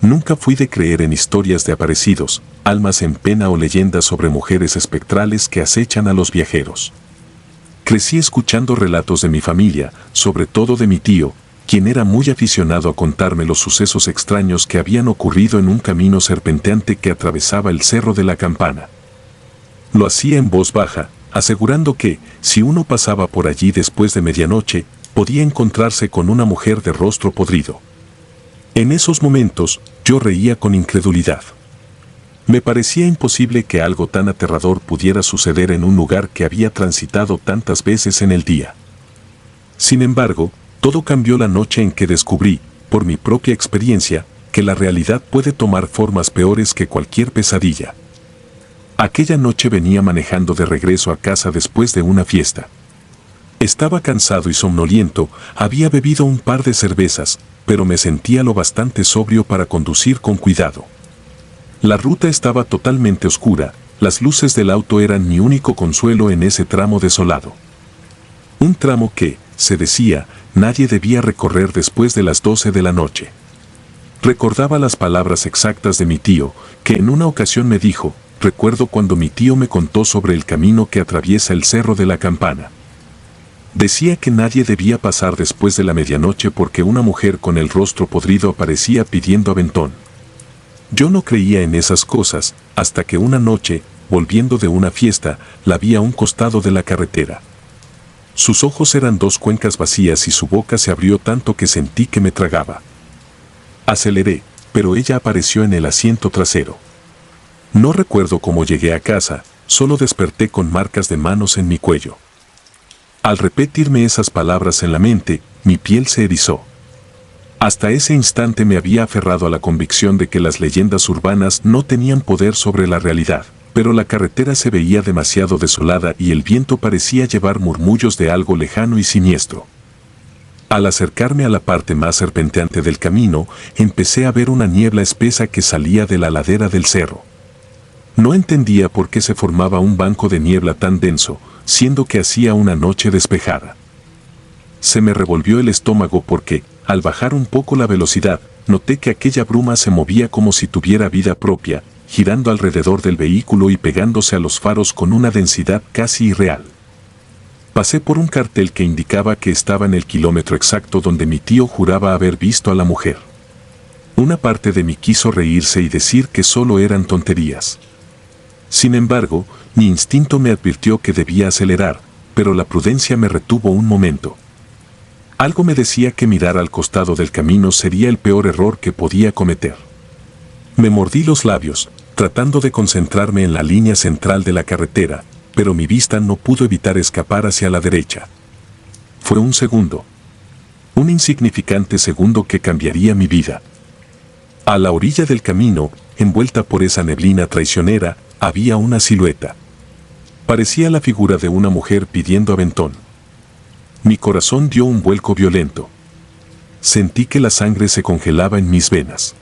Nunca fui de creer en historias de aparecidos, almas en pena o leyendas sobre mujeres espectrales que acechan a los viajeros. Crecí escuchando relatos de mi familia, sobre todo de mi tío, quien era muy aficionado a contarme los sucesos extraños que habían ocurrido en un camino serpenteante que atravesaba el Cerro de la Campana. Lo hacía en voz baja, asegurando que, si uno pasaba por allí después de medianoche, podía encontrarse con una mujer de rostro podrido. En esos momentos, yo reía con incredulidad. Me parecía imposible que algo tan aterrador pudiera suceder en un lugar que había transitado tantas veces en el día. Sin embargo, todo cambió la noche en que descubrí, por mi propia experiencia, que la realidad puede tomar formas peores que cualquier pesadilla. Aquella noche venía manejando de regreso a casa después de una fiesta. Estaba cansado y somnoliento, había bebido un par de cervezas, pero me sentía lo bastante sobrio para conducir con cuidado. La ruta estaba totalmente oscura, las luces del auto eran mi único consuelo en ese tramo desolado. Un tramo que, se decía, nadie debía recorrer después de las 12 de la noche. Recordaba las palabras exactas de mi tío, que en una ocasión me dijo: recuerdo cuando mi tío me contó sobre el camino que atraviesa el Cerro de la Campana. Decía que nadie debía pasar después de la medianoche porque una mujer con el rostro podrido aparecía pidiendo aventón. Yo no creía en esas cosas, hasta que una noche, volviendo de una fiesta, la vi a un costado de la carretera. Sus ojos eran dos cuencas vacías y su boca se abrió tanto que sentí que me tragaba. Aceleré, pero ella apareció en el asiento trasero. No recuerdo cómo llegué a casa, solo desperté con marcas de manos en mi cuello. Al repetirme esas palabras en la mente, mi piel se erizó. Hasta ese instante me había aferrado a la convicción de que las leyendas urbanas no tenían poder sobre la realidad, pero la carretera se veía demasiado desolada y el viento parecía llevar murmullos de algo lejano y siniestro. Al acercarme a la parte más serpenteante del camino, empecé a ver una niebla espesa que salía de la ladera del cerro. No entendía por qué se formaba un banco de niebla tan denso, siendo que hacía una noche despejada. Se me revolvió el estómago porque, al bajar un poco la velocidad, noté que aquella bruma se movía como si tuviera vida propia, girando alrededor del vehículo y pegándose a los faros con una densidad casi irreal. Pasé por un cartel que indicaba que estaba en el kilómetro exacto donde mi tío juraba haber visto a la mujer. Una parte de mí quiso reírse y decir que solo eran tonterías. Sin embargo, mi instinto me advirtió que debía acelerar, pero la prudencia me retuvo un momento. Algo me decía que mirar al costado del camino sería el peor error que podía cometer. Me mordí los labios, tratando de concentrarme en la línea central de la carretera, pero mi vista no pudo evitar escapar hacia la derecha. Fue un segundo. Un insignificante segundo que cambiaría mi vida. A la orilla del camino, envuelta por esa neblina traicionera, había una silueta. Parecía la figura de una mujer pidiendo aventón. Mi corazón dio un vuelco violento. Sentí que la sangre se congelaba en mis venas.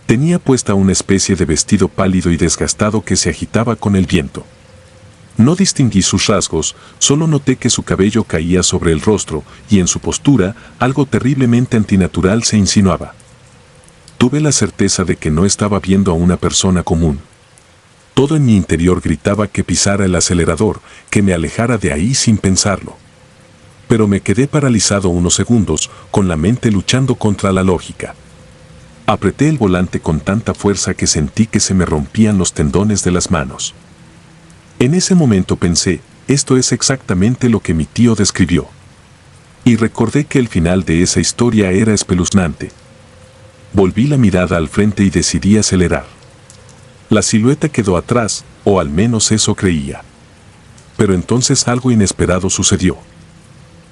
Tenía puesta una especie de vestido pálido y desgastado que se agitaba con el viento. No distinguí sus rasgos, solo noté que su cabello caía sobre el rostro y en su postura algo terriblemente antinatural se insinuaba. Tuve la certeza de que no estaba viendo a una persona común. Todo en mi interior gritaba que pisara el acelerador, que me alejara de ahí sin pensarlo. Pero me quedé paralizado unos segundos, con la mente luchando contra la lógica. Apreté el volante con tanta fuerza que sentí que se me rompían los tendones de las manos. En ese momento pensé, esto es exactamente lo que mi tío describió. Y recordé que el final de esa historia era espeluznante. Volví la mirada al frente y decidí acelerar. La silueta quedó atrás, o al menos eso creía. Pero entonces algo inesperado sucedió.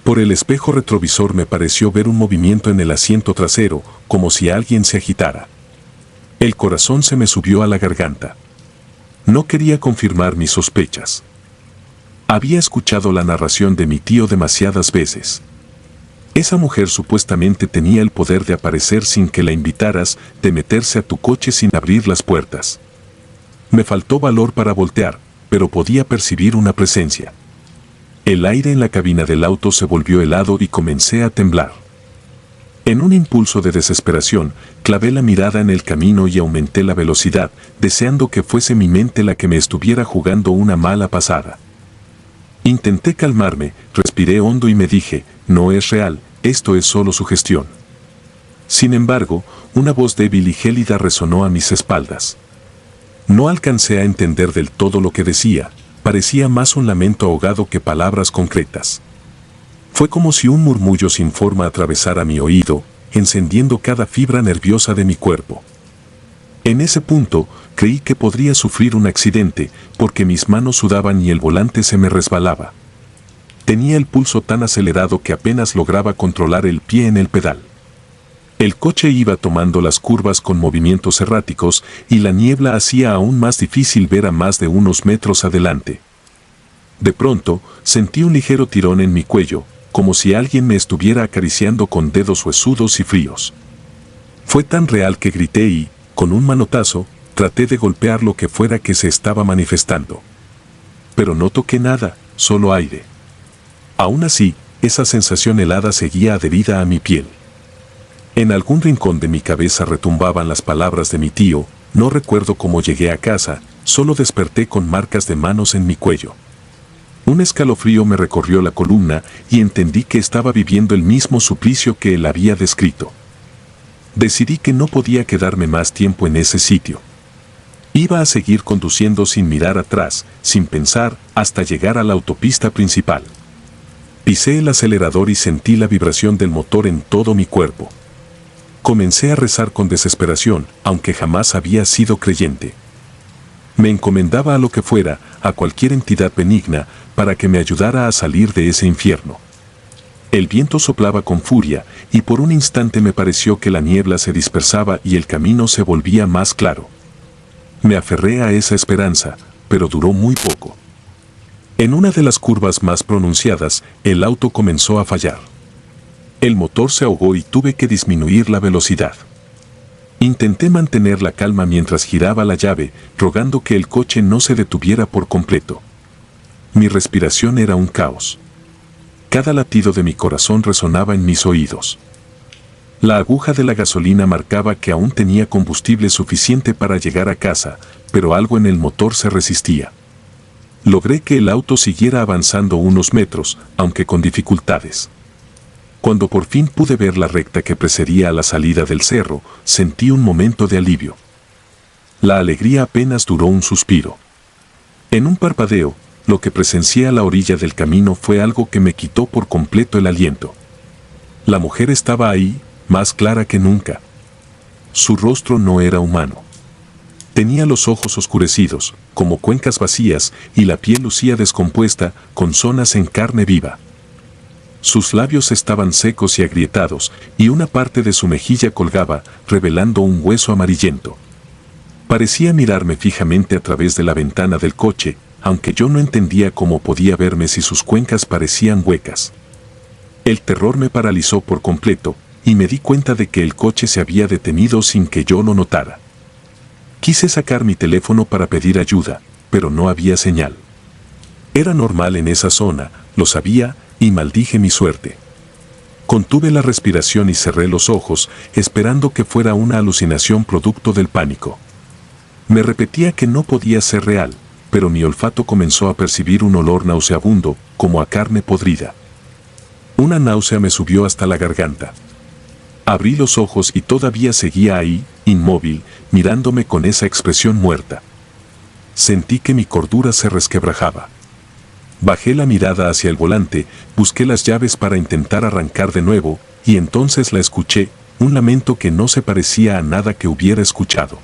Por el espejo retrovisor me pareció ver un movimiento en el asiento trasero, como si alguien se agitara. El corazón se me subió a la garganta. No quería confirmar mis sospechas. Había escuchado la narración de mi tío demasiadas veces. Esa mujer supuestamente tenía el poder de aparecer sin que la invitaras, de meterse a tu coche sin abrir las puertas. Me faltó valor para voltear, pero podía percibir una presencia. El aire en la cabina del auto se volvió helado y comencé a temblar. En un impulso de desesperación, clavé la mirada en el camino y aumenté la velocidad, deseando que fuese mi mente la que me estuviera jugando una mala pasada. Intenté calmarme, respiré hondo y me dije, no es real, esto es solo sugestión. Sin embargo, una voz débil y gélida resonó a mis espaldas. No alcancé a entender del todo lo que decía, parecía más un lamento ahogado que palabras concretas. Fue como si un murmullo sin forma atravesara mi oído, encendiendo cada fibra nerviosa de mi cuerpo. En ese punto, creí que podría sufrir un accidente, porque mis manos sudaban y el volante se me resbalaba. Tenía el pulso tan acelerado que apenas lograba controlar el pie en el pedal. El coche iba tomando las curvas con movimientos erráticos y la niebla hacía aún más difícil ver a más de unos metros adelante. De pronto, sentí un ligero tirón en mi cuello, como si alguien me estuviera acariciando con dedos huesudos y fríos. Fue tan real que grité y, con un manotazo, traté de golpear lo que fuera que se estaba manifestando. Pero no toqué nada, solo aire. Aún así, esa sensación helada seguía adherida a mi piel. En algún rincón de mi cabeza retumbaban las palabras de mi tío, no recuerdo cómo llegué a casa, solo desperté con marcas de manos en mi cuello. Un escalofrío me recorrió la columna y entendí que estaba viviendo el mismo suplicio que él había descrito. Decidí que no podía quedarme más tiempo en ese sitio. Iba a seguir conduciendo sin mirar atrás, sin pensar, hasta llegar a la autopista principal. Pisé el acelerador y sentí la vibración del motor en todo mi cuerpo. Comencé a rezar con desesperación, aunque jamás había sido creyente. Me encomendaba a lo que fuera, a cualquier entidad benigna, para que me ayudara a salir de ese infierno. El viento soplaba con furia, y por un instante me pareció que la niebla se dispersaba y el camino se volvía más claro. Me aferré a esa esperanza, pero duró muy poco. En una de las curvas más pronunciadas, el auto comenzó a fallar. El motor se ahogó y tuve que disminuir la velocidad. Intenté mantener la calma mientras giraba la llave, rogando que el coche no se detuviera por completo. Mi respiración era un caos. Cada latido de mi corazón resonaba en mis oídos. La aguja de la gasolina marcaba que aún tenía combustible suficiente para llegar a casa, pero algo en el motor se resistía. Logré que el auto siguiera avanzando unos metros, aunque con dificultades. Cuando por fin pude ver la recta que precedía a la salida del cerro, sentí un momento de alivio. La alegría apenas duró un suspiro. En un parpadeo, lo que presencié a la orilla del camino fue algo que me quitó por completo el aliento. La mujer estaba ahí, más clara que nunca. Su rostro no era humano. Tenía los ojos oscurecidos, como cuencas vacías, y la piel lucía descompuesta, con zonas en carne viva. Sus labios estaban secos y agrietados, y una parte de su mejilla colgaba, revelando un hueso amarillento. Parecía mirarme fijamente a través de la ventana del coche, aunque yo no entendía cómo podía verme si sus cuencas parecían huecas. El terror me paralizó por completo, y me di cuenta de que el coche se había detenido sin que yo lo notara. Quise sacar mi teléfono para pedir ayuda, pero no había señal. Era normal en esa zona, lo sabía, y maldije mi suerte. Contuve la respiración y cerré los ojos, esperando que fuera una alucinación producto del pánico. Me repetía que no podía ser real, pero mi olfato comenzó a percibir un olor nauseabundo, como a carne podrida. Una náusea me subió hasta la garganta. Abrí los ojos y todavía seguía ahí, inmóvil, mirándome con esa expresión muerta. Sentí que mi cordura se resquebrajaba. Bajé la mirada hacia el volante, busqué las llaves para intentar arrancar de nuevo, y entonces la escuché, un lamento que no se parecía a nada que hubiera escuchado.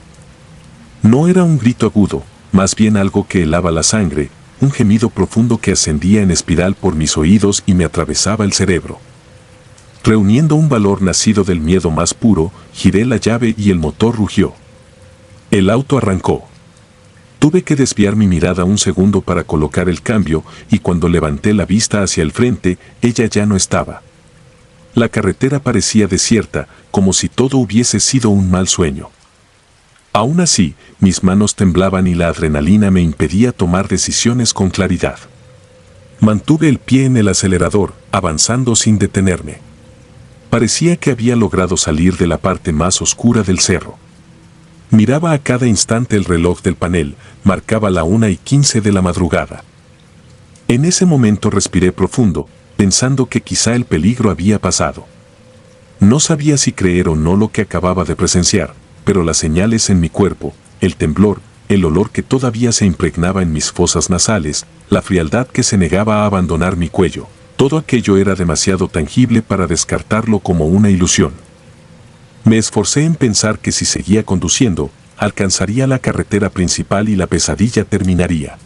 No era un grito agudo, más bien algo que helaba la sangre, un gemido profundo que ascendía en espiral por mis oídos y me atravesaba el cerebro. Reuniendo un valor nacido del miedo más puro, giré la llave y el motor rugió. El auto arrancó. Tuve que desviar mi mirada un segundo para colocar el cambio, y cuando levanté la vista hacia el frente, ella ya no estaba. La carretera parecía desierta, como si todo hubiese sido un mal sueño. Aún así, mis manos temblaban y la adrenalina me impedía tomar decisiones con claridad. Mantuve el pie en el acelerador, avanzando sin detenerme. Parecía que había logrado salir de la parte más oscura del cerro. Miraba a cada instante el reloj del panel, marcaba la 1:15 de la madrugada. En ese momento respiré profundo, pensando que quizá el peligro había pasado. No sabía si creer o no lo que acababa de presenciar, pero las señales en mi cuerpo, el temblor, el olor que todavía se impregnaba en mis fosas nasales, la frialdad que se negaba a abandonar mi cuello, todo aquello era demasiado tangible para descartarlo como una ilusión. Me esforcé en pensar que si seguía conduciendo, alcanzaría la carretera principal y la pesadilla terminaría.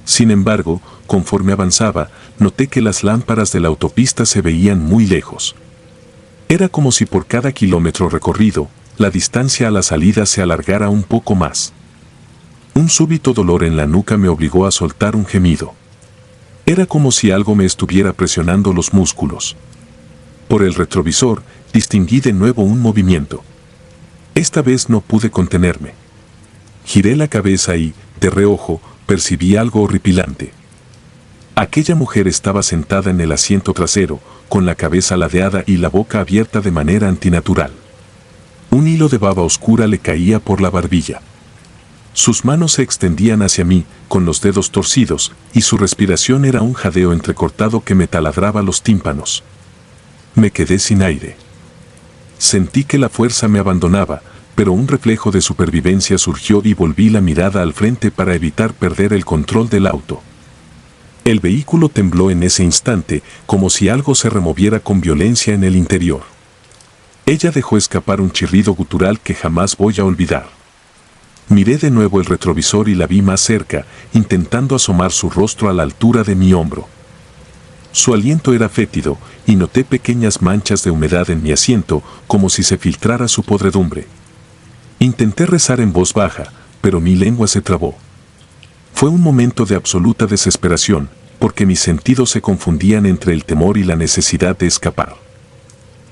Sin embargo, conforme avanzaba, noté que las lámparas de la autopista se veían muy lejos. Era como si por cada kilómetro recorrido, la distancia a la salida se alargara un poco más. Un súbito dolor en la nuca me obligó a soltar un gemido. Era como si algo me estuviera presionando los músculos. Por el retrovisor, distinguí de nuevo un movimiento. Esta vez no pude contenerme. Giré la cabeza y, de reojo, percibí algo horripilante. Aquella mujer estaba sentada en el asiento trasero, con la cabeza ladeada y la boca abierta de manera antinatural. Un hilo de baba oscura le caía por la barbilla. Sus manos se extendían hacia mí, con los dedos torcidos, y su respiración era un jadeo entrecortado que me taladraba los tímpanos. Me quedé sin aire. Sentí que la fuerza me abandonaba, pero un reflejo de supervivencia surgió y volví la mirada al frente para evitar perder el control del auto. El vehículo tembló en ese instante, como si algo se removiera con violencia en el interior. Ella dejó escapar un chirrido gutural que jamás voy a olvidar. Miré de nuevo el retrovisor y la vi más cerca, intentando asomar su rostro a la altura de mi hombro. Su aliento era fétido, y noté pequeñas manchas de humedad en mi asiento, como si se filtrara su podredumbre. Intenté rezar en voz baja, pero mi lengua se trabó. Fue un momento de absoluta desesperación, porque mis sentidos se confundían entre el temor y la necesidad de escapar.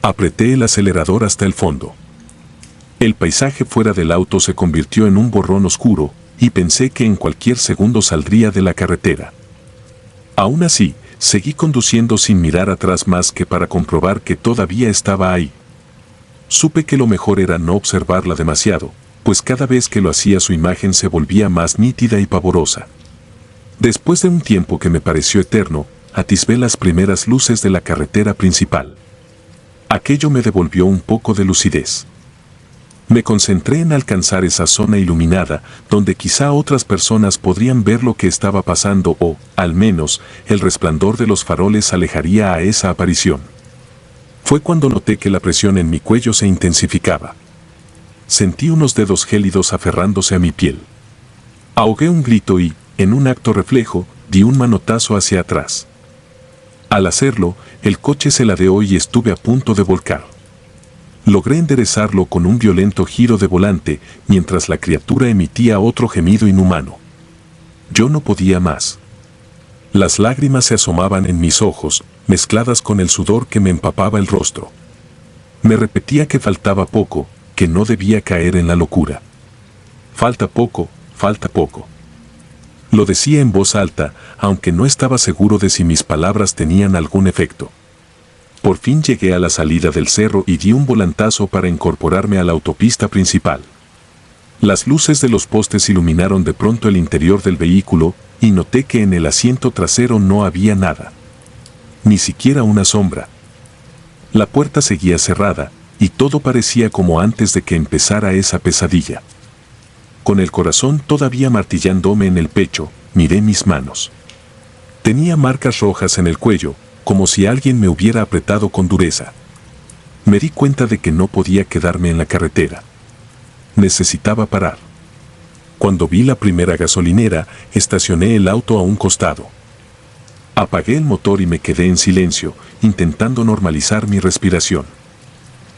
Apreté el acelerador hasta el fondo. El paisaje fuera del auto se convirtió en un borrón oscuro, y pensé que en cualquier segundo saldría de la carretera. Aún así, seguí conduciendo sin mirar atrás más que para comprobar que todavía estaba ahí. Supe que lo mejor era no observarla demasiado, pues cada vez que lo hacía su imagen se volvía más nítida y pavorosa. Después de un tiempo que me pareció eterno, atisbé las primeras luces de la carretera principal. Aquello me devolvió un poco de lucidez. Me concentré en alcanzar esa zona iluminada, donde quizá otras personas podrían ver lo que estaba pasando o, al menos, el resplandor de los faroles alejaría a esa aparición. Fue cuando noté que la presión en mi cuello se intensificaba. Sentí unos dedos gélidos aferrándose a mi piel. Ahogué un grito y, en un acto reflejo, di un manotazo hacia atrás. Al hacerlo, el coche se ladeó y estuve a punto de volcar. Logré enderezarlo con un violento giro de volante, mientras la criatura emitía otro gemido inhumano. Yo no podía más. Las lágrimas se asomaban en mis ojos, mezcladas con el sudor que me empapaba el rostro. Me repetía que faltaba poco, que no debía caer en la locura. Falta poco, falta poco. Lo decía en voz alta, aunque no estaba seguro de si mis palabras tenían algún efecto. Por fin llegué a la salida del cerro y di un volantazo para incorporarme a la autopista principal. Las luces de los postes iluminaron de pronto el interior del vehículo y noté que en el asiento trasero no había nada. Ni siquiera una sombra. La puerta seguía cerrada y todo parecía como antes de que empezara esa pesadilla. Con el corazón todavía martillándome en el pecho, miré mis manos. Tenía marcas rojas en el cuello, como si alguien me hubiera apretado con dureza. Me di cuenta de que no podía quedarme en la carretera. Necesitaba parar. Cuando vi la primera gasolinera, estacioné el auto a un costado. Apagué el motor y me quedé en silencio, intentando normalizar mi respiración.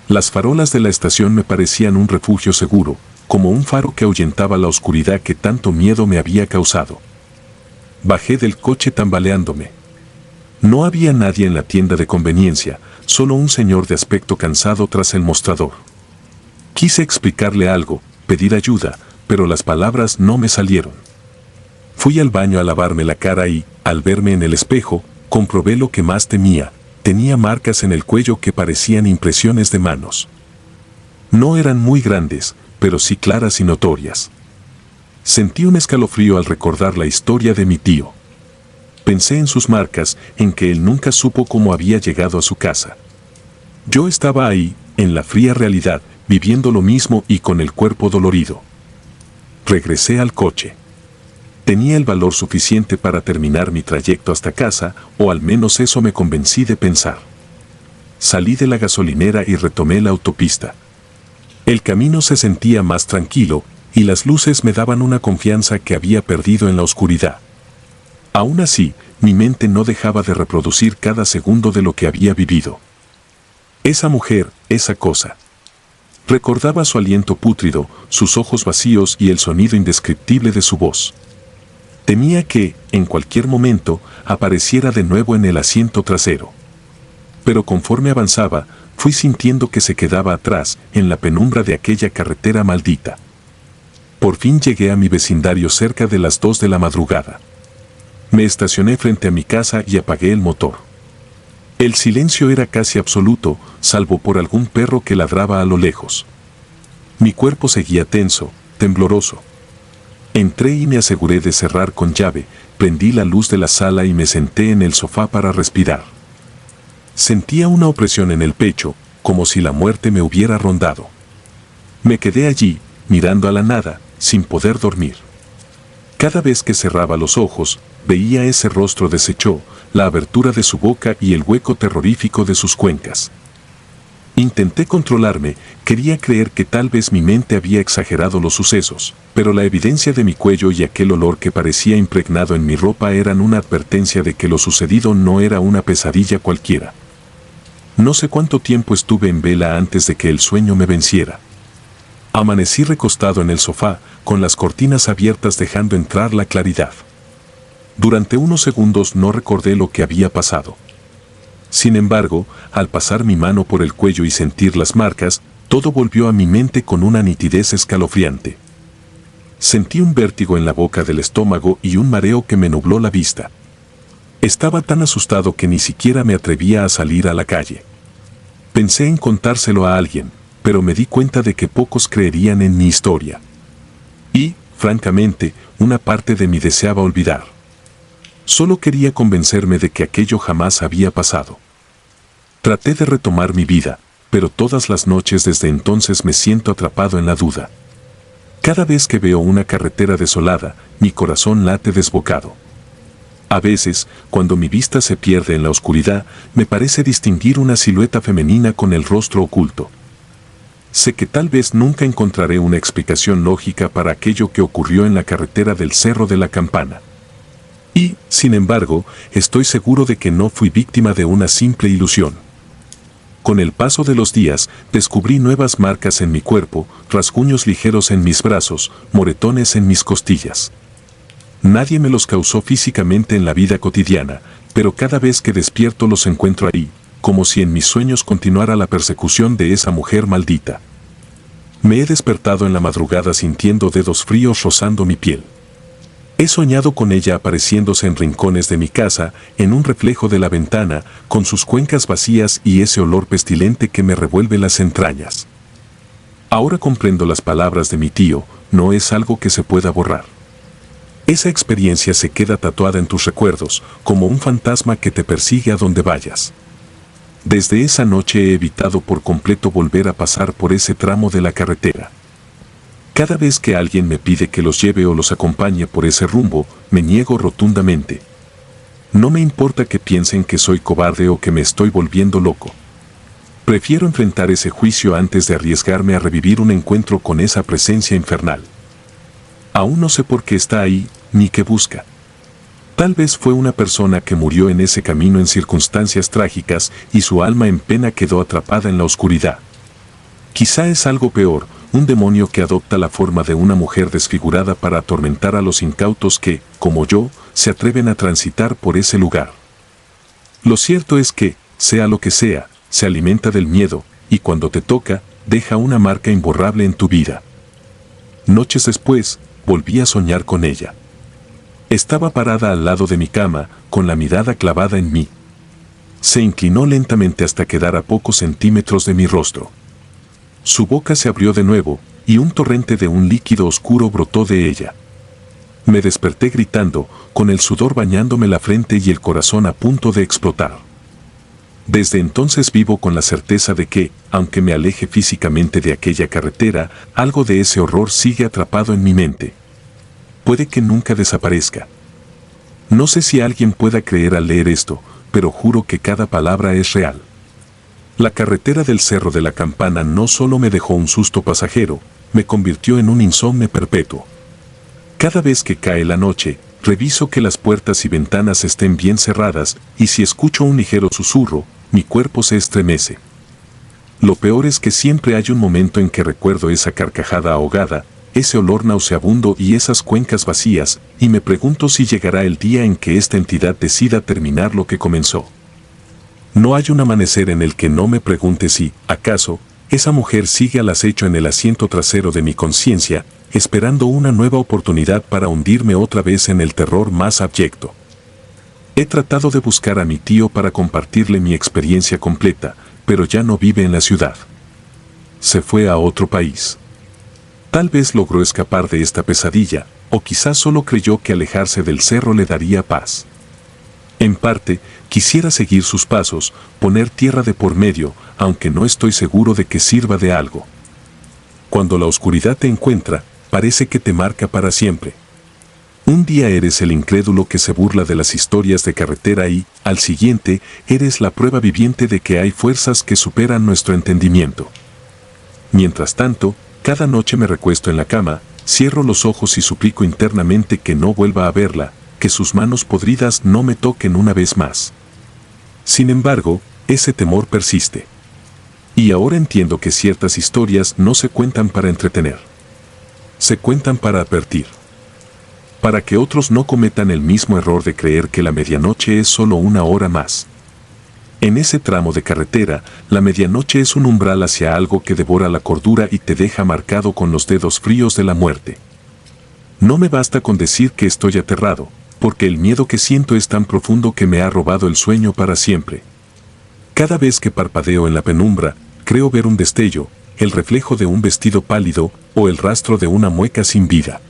Las farolas de la estación me parecían un refugio seguro, como un faro que ahuyentaba la oscuridad que tanto miedo me había causado. Bajé del coche tambaleándome. No había nadie en la tienda de conveniencia, solo un señor de aspecto cansado tras el mostrador. Quise explicarle algo, pedir ayuda, pero las palabras no me salieron. Fui al baño a lavarme la cara y, al verme en el espejo, comprobé lo que más temía, tenía marcas en el cuello que parecían impresiones de manos. No eran muy grandes, pero sí claras y notorias. Sentí un escalofrío al recordar la historia de mi tío. Pensé en sus marcas, en que él nunca supo cómo había llegado a su casa. Yo estaba ahí, en la fría realidad, viviendo lo mismo y con el cuerpo dolorido. Regresé al coche. Tenía el valor suficiente para terminar mi trayecto hasta casa, o al menos eso me convencí de pensar. Salí de la gasolinera y retomé la autopista. El camino se sentía más tranquilo, y las luces me daban una confianza que había perdido en la oscuridad. Aún así, mi mente no dejaba de reproducir cada segundo de lo que había vivido. Esa mujer, esa cosa. Recordaba su aliento pútrido, sus ojos vacíos y el sonido indescriptible de su voz. Temía que, en cualquier momento, apareciera de nuevo en el asiento trasero. Pero conforme avanzaba, fui sintiendo que se quedaba atrás, en la penumbra de aquella carretera maldita. Por fin llegué a mi vecindario cerca de las 2 de la madrugada. Me estacioné frente a mi casa y apagué el motor. El silencio era casi absoluto, salvo por algún perro que ladraba a lo lejos. Mi cuerpo seguía tenso, tembloroso. Entré y me aseguré de cerrar con llave, prendí la luz de la sala y me senté en el sofá para respirar. Sentía una opresión en el pecho, como si la muerte me hubiera rondado. Me quedé allí, mirando a la nada, sin poder dormir. Cada vez que cerraba los ojos, veía ese rostro deshecho, la abertura de su boca y el hueco terrorífico de sus cuencas. Intenté controlarme, quería creer que tal vez mi mente había exagerado los sucesos, pero la evidencia de mi cuello y aquel olor que parecía impregnado en mi ropa eran una advertencia de que lo sucedido no era una pesadilla cualquiera. No sé cuánto tiempo estuve en vela antes de que el sueño me venciera. Amanecí recostado en el sofá, con las cortinas abiertas dejando entrar la claridad. Durante unos segundos no recordé lo que había pasado. Sin embargo, al pasar mi mano por el cuello y sentir las marcas, todo volvió a mi mente con una nitidez escalofriante. Sentí un vértigo en la boca del estómago y un mareo que me nubló la vista. Estaba tan asustado que ni siquiera me atrevía a salir a la calle. Pensé en contárselo a alguien, pero me di cuenta de que pocos creerían en mi historia. Y, francamente, una parte de mí deseaba olvidar. Solo quería convencerme de que aquello jamás había pasado. Traté de retomar mi vida, pero todas las noches desde entonces me siento atrapado en la duda. Cada vez que veo una carretera desolada, mi corazón late desbocado. A veces, cuando mi vista se pierde en la oscuridad, me parece distinguir una silueta femenina con el rostro oculto. Sé que tal vez nunca encontraré una explicación lógica para aquello que ocurrió en la carretera del Cerro de la Campana. Y, sin embargo, estoy seguro de que no fui víctima de una simple ilusión. Con el paso de los días, descubrí nuevas marcas en mi cuerpo, rasguños ligeros en mis brazos, moretones en mis costillas. Nadie me los causó físicamente en la vida cotidiana, pero cada vez que despierto los encuentro ahí, como si en mis sueños continuara la persecución de esa mujer maldita. Me he despertado en la madrugada sintiendo dedos fríos rozando mi piel. He soñado con ella apareciéndose en rincones de mi casa, en un reflejo de la ventana, con sus cuencas vacías y ese olor pestilente que me revuelve las entrañas. Ahora comprendo las palabras de mi tío, no es algo que se pueda borrar. Esa experiencia se queda tatuada en tus recuerdos, como un fantasma que te persigue a donde vayas. Desde esa noche he evitado por completo volver a pasar por ese tramo de la carretera. Cada vez que alguien me pide que los lleve o los acompañe por ese rumbo, me niego rotundamente. No me importa que piensen que soy cobarde o que me estoy volviendo loco. Prefiero enfrentar ese juicio antes de arriesgarme a revivir un encuentro con esa presencia infernal. Aún no sé por qué está ahí, ni qué busca. Tal vez fue una persona que murió en ese camino en circunstancias trágicas y su alma en pena quedó atrapada en la oscuridad. Quizá es algo peor, un demonio que adopta la forma de una mujer desfigurada para atormentar a los incautos que, como yo, se atreven a transitar por ese lugar. Lo cierto es que, sea lo que sea, se alimenta del miedo, y cuando te toca, deja una marca imborrable en tu vida. Noches después, volví a soñar con ella. Estaba parada al lado de mi cama, con la mirada clavada en mí. Se inclinó lentamente hasta quedar a pocos centímetros de mi rostro. Su boca se abrió de nuevo, y un torrente de un líquido oscuro brotó de ella. Me desperté gritando, con el sudor bañándome la frente y el corazón a punto de explotar. Desde entonces vivo con la certeza de que, aunque me aleje físicamente de aquella carretera, algo de ese horror sigue atrapado en mi mente. Puede que nunca desaparezca. No sé si alguien pueda creer al leer esto, pero juro que cada palabra es real. La carretera del Cerro de la Campana no solo me dejó un susto pasajero, me convirtió en un insomnio perpetuo. Cada vez que cae la noche, reviso que las puertas y ventanas estén bien cerradas, y si escucho un ligero susurro, mi cuerpo se estremece. Lo peor es que siempre hay un momento en que recuerdo esa carcajada ahogada, ese olor nauseabundo y esas cuencas vacías, y me pregunto si llegará el día en que esta entidad decida terminar lo que comenzó. No hay un amanecer en el que no me pregunte si, acaso, esa mujer sigue al acecho en el asiento trasero de mi conciencia, esperando una nueva oportunidad para hundirme otra vez en el terror más abyecto. He tratado de buscar a mi tío para compartirle mi experiencia completa, pero ya no vive en la ciudad. Se fue a otro país. Tal vez logró escapar de esta pesadilla, o quizás solo creyó que alejarse del cerro le daría paz. En parte, quisiera seguir sus pasos, poner tierra de por medio, aunque no estoy seguro de que sirva de algo. Cuando la oscuridad te encuentra, parece que te marca para siempre. Un día eres el incrédulo que se burla de las historias de carretera y, al siguiente, eres la prueba viviente de que hay fuerzas que superan nuestro entendimiento. Mientras tanto, cada noche me recuesto en la cama, cierro los ojos y suplico internamente que no vuelva a verla, que sus manos podridas no me toquen una vez más. Sin embargo, ese temor persiste. Y ahora entiendo que ciertas historias no se cuentan para entretener. Se cuentan para advertir. Para que otros no cometan el mismo error de creer que la medianoche es solo una hora más. En ese tramo de carretera, la medianoche es un umbral hacia algo que devora la cordura y te deja marcado con los dedos fríos de la muerte. No me basta con decir que estoy aterrado, porque el miedo que siento es tan profundo que me ha robado el sueño para siempre. Cada vez que parpadeo en la penumbra, creo ver un destello, el reflejo de un vestido pálido o el rastro de una mueca sin vida.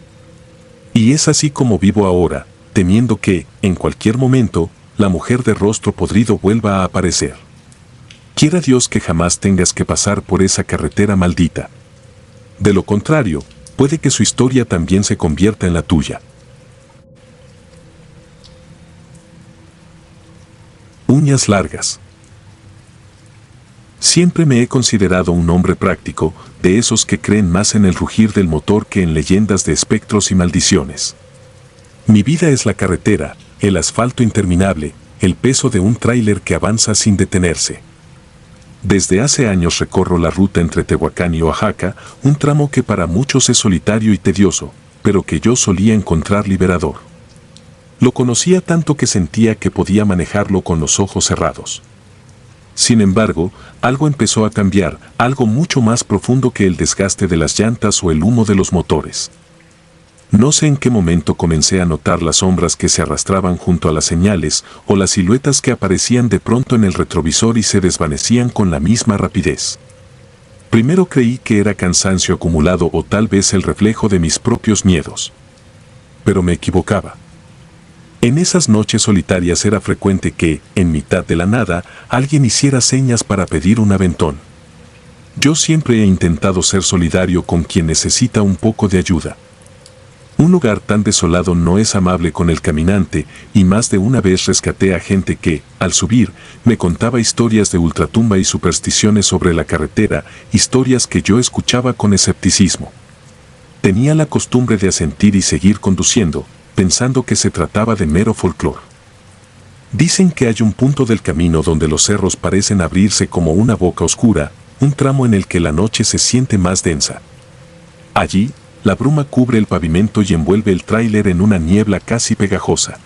Y es así como vivo ahora, temiendo que, en cualquier momento, la mujer de rostro podrido vuelva a aparecer. Quiera Dios que jamás tengas que pasar por esa carretera maldita. De lo contrario, puede que su historia también se convierta en la tuya. Uñas largas. Siempre me he considerado un hombre práctico, de esos que creen más en el rugir del motor que en leyendas de espectros y maldiciones. Mi vida es la carretera, el asfalto interminable, el peso de un tráiler que avanza sin detenerse. Desde hace años recorro la ruta entre Tehuacán y Oaxaca, un tramo que para muchos es solitario y tedioso, pero que yo solía encontrar liberador. Lo conocía tanto que sentía que podía manejarlo con los ojos cerrados. Sin embargo, algo empezó a cambiar, algo mucho más profundo que el desgaste de las llantas o el humo de los motores. No sé en qué momento comencé a notar las sombras que se arrastraban junto a las señales o las siluetas que aparecían de pronto en el retrovisor y se desvanecían con la misma rapidez. Primero creí que era cansancio acumulado o tal vez el reflejo de mis propios miedos. Pero me equivocaba. En esas noches solitarias era frecuente que, en mitad de la nada, alguien hiciera señas para pedir un aventón. Yo siempre he intentado ser solidario con quien necesita un poco de ayuda. Un lugar tan desolado no es amable con el caminante, y más de una vez rescaté a gente que, al subir, me contaba historias de ultratumba y supersticiones sobre la carretera, historias que yo escuchaba con escepticismo. Tenía la costumbre de asentir y seguir conduciendo, pensando que se trataba de mero folclore. Dicen que hay un punto del camino donde los cerros parecen abrirse como una boca oscura, un tramo en el que la noche se siente más densa. Allí, la bruma cubre el pavimento y envuelve el tráiler en una niebla casi pegajosa.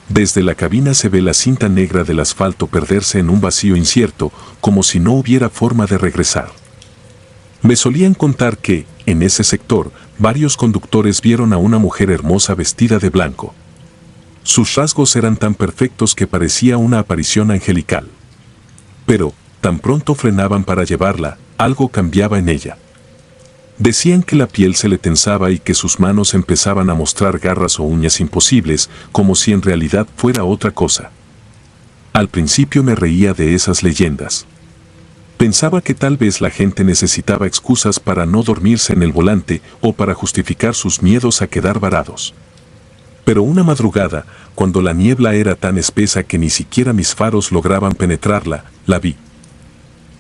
Desde la cabina se ve la cinta negra del asfalto perderse en un vacío incierto, como si no hubiera forma de regresar. Me solían contar que, en ese sector, varios conductores vieron a una mujer hermosa vestida de blanco. Sus rasgos eran tan perfectos que parecía una aparición angelical. Pero, tan pronto frenaban para llevarla, algo cambiaba en ella. Decían que la piel se le tensaba y que sus manos empezaban a mostrar garras o uñas imposibles, como si en realidad fuera otra cosa. Al principio me reía de esas leyendas. Pensaba que tal vez la gente necesitaba excusas para no dormirse en el volante o para justificar sus miedos a quedar varados. Pero una madrugada, cuando la niebla era tan espesa que ni siquiera mis faros lograban penetrarla, la vi.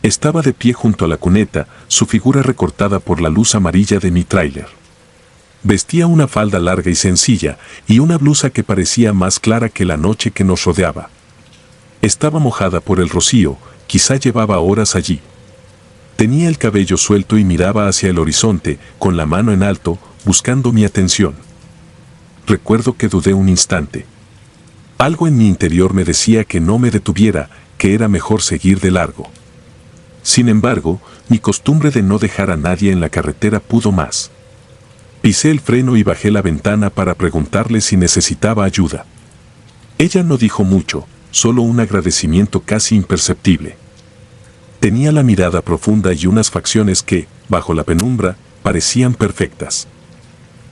Estaba de pie junto a la cuneta, su figura recortada por la luz amarilla de mi tráiler. Vestía una falda larga y sencilla, y una blusa que parecía más clara que la noche que nos rodeaba. Estaba mojada por el rocío, quizá llevaba horas allí. Tenía el cabello suelto y miraba hacia el horizonte, con la mano en alto, buscando mi atención. Recuerdo que dudé un instante. Algo en mi interior me decía que no me detuviera, que era mejor seguir de largo. Sin embargo, mi costumbre de no dejar a nadie en la carretera pudo más. Pisé el freno y bajé la ventana para preguntarle si necesitaba ayuda. Ella no dijo mucho, solo un agradecimiento casi imperceptible. Tenía la mirada profunda y unas facciones que, bajo la penumbra, parecían perfectas.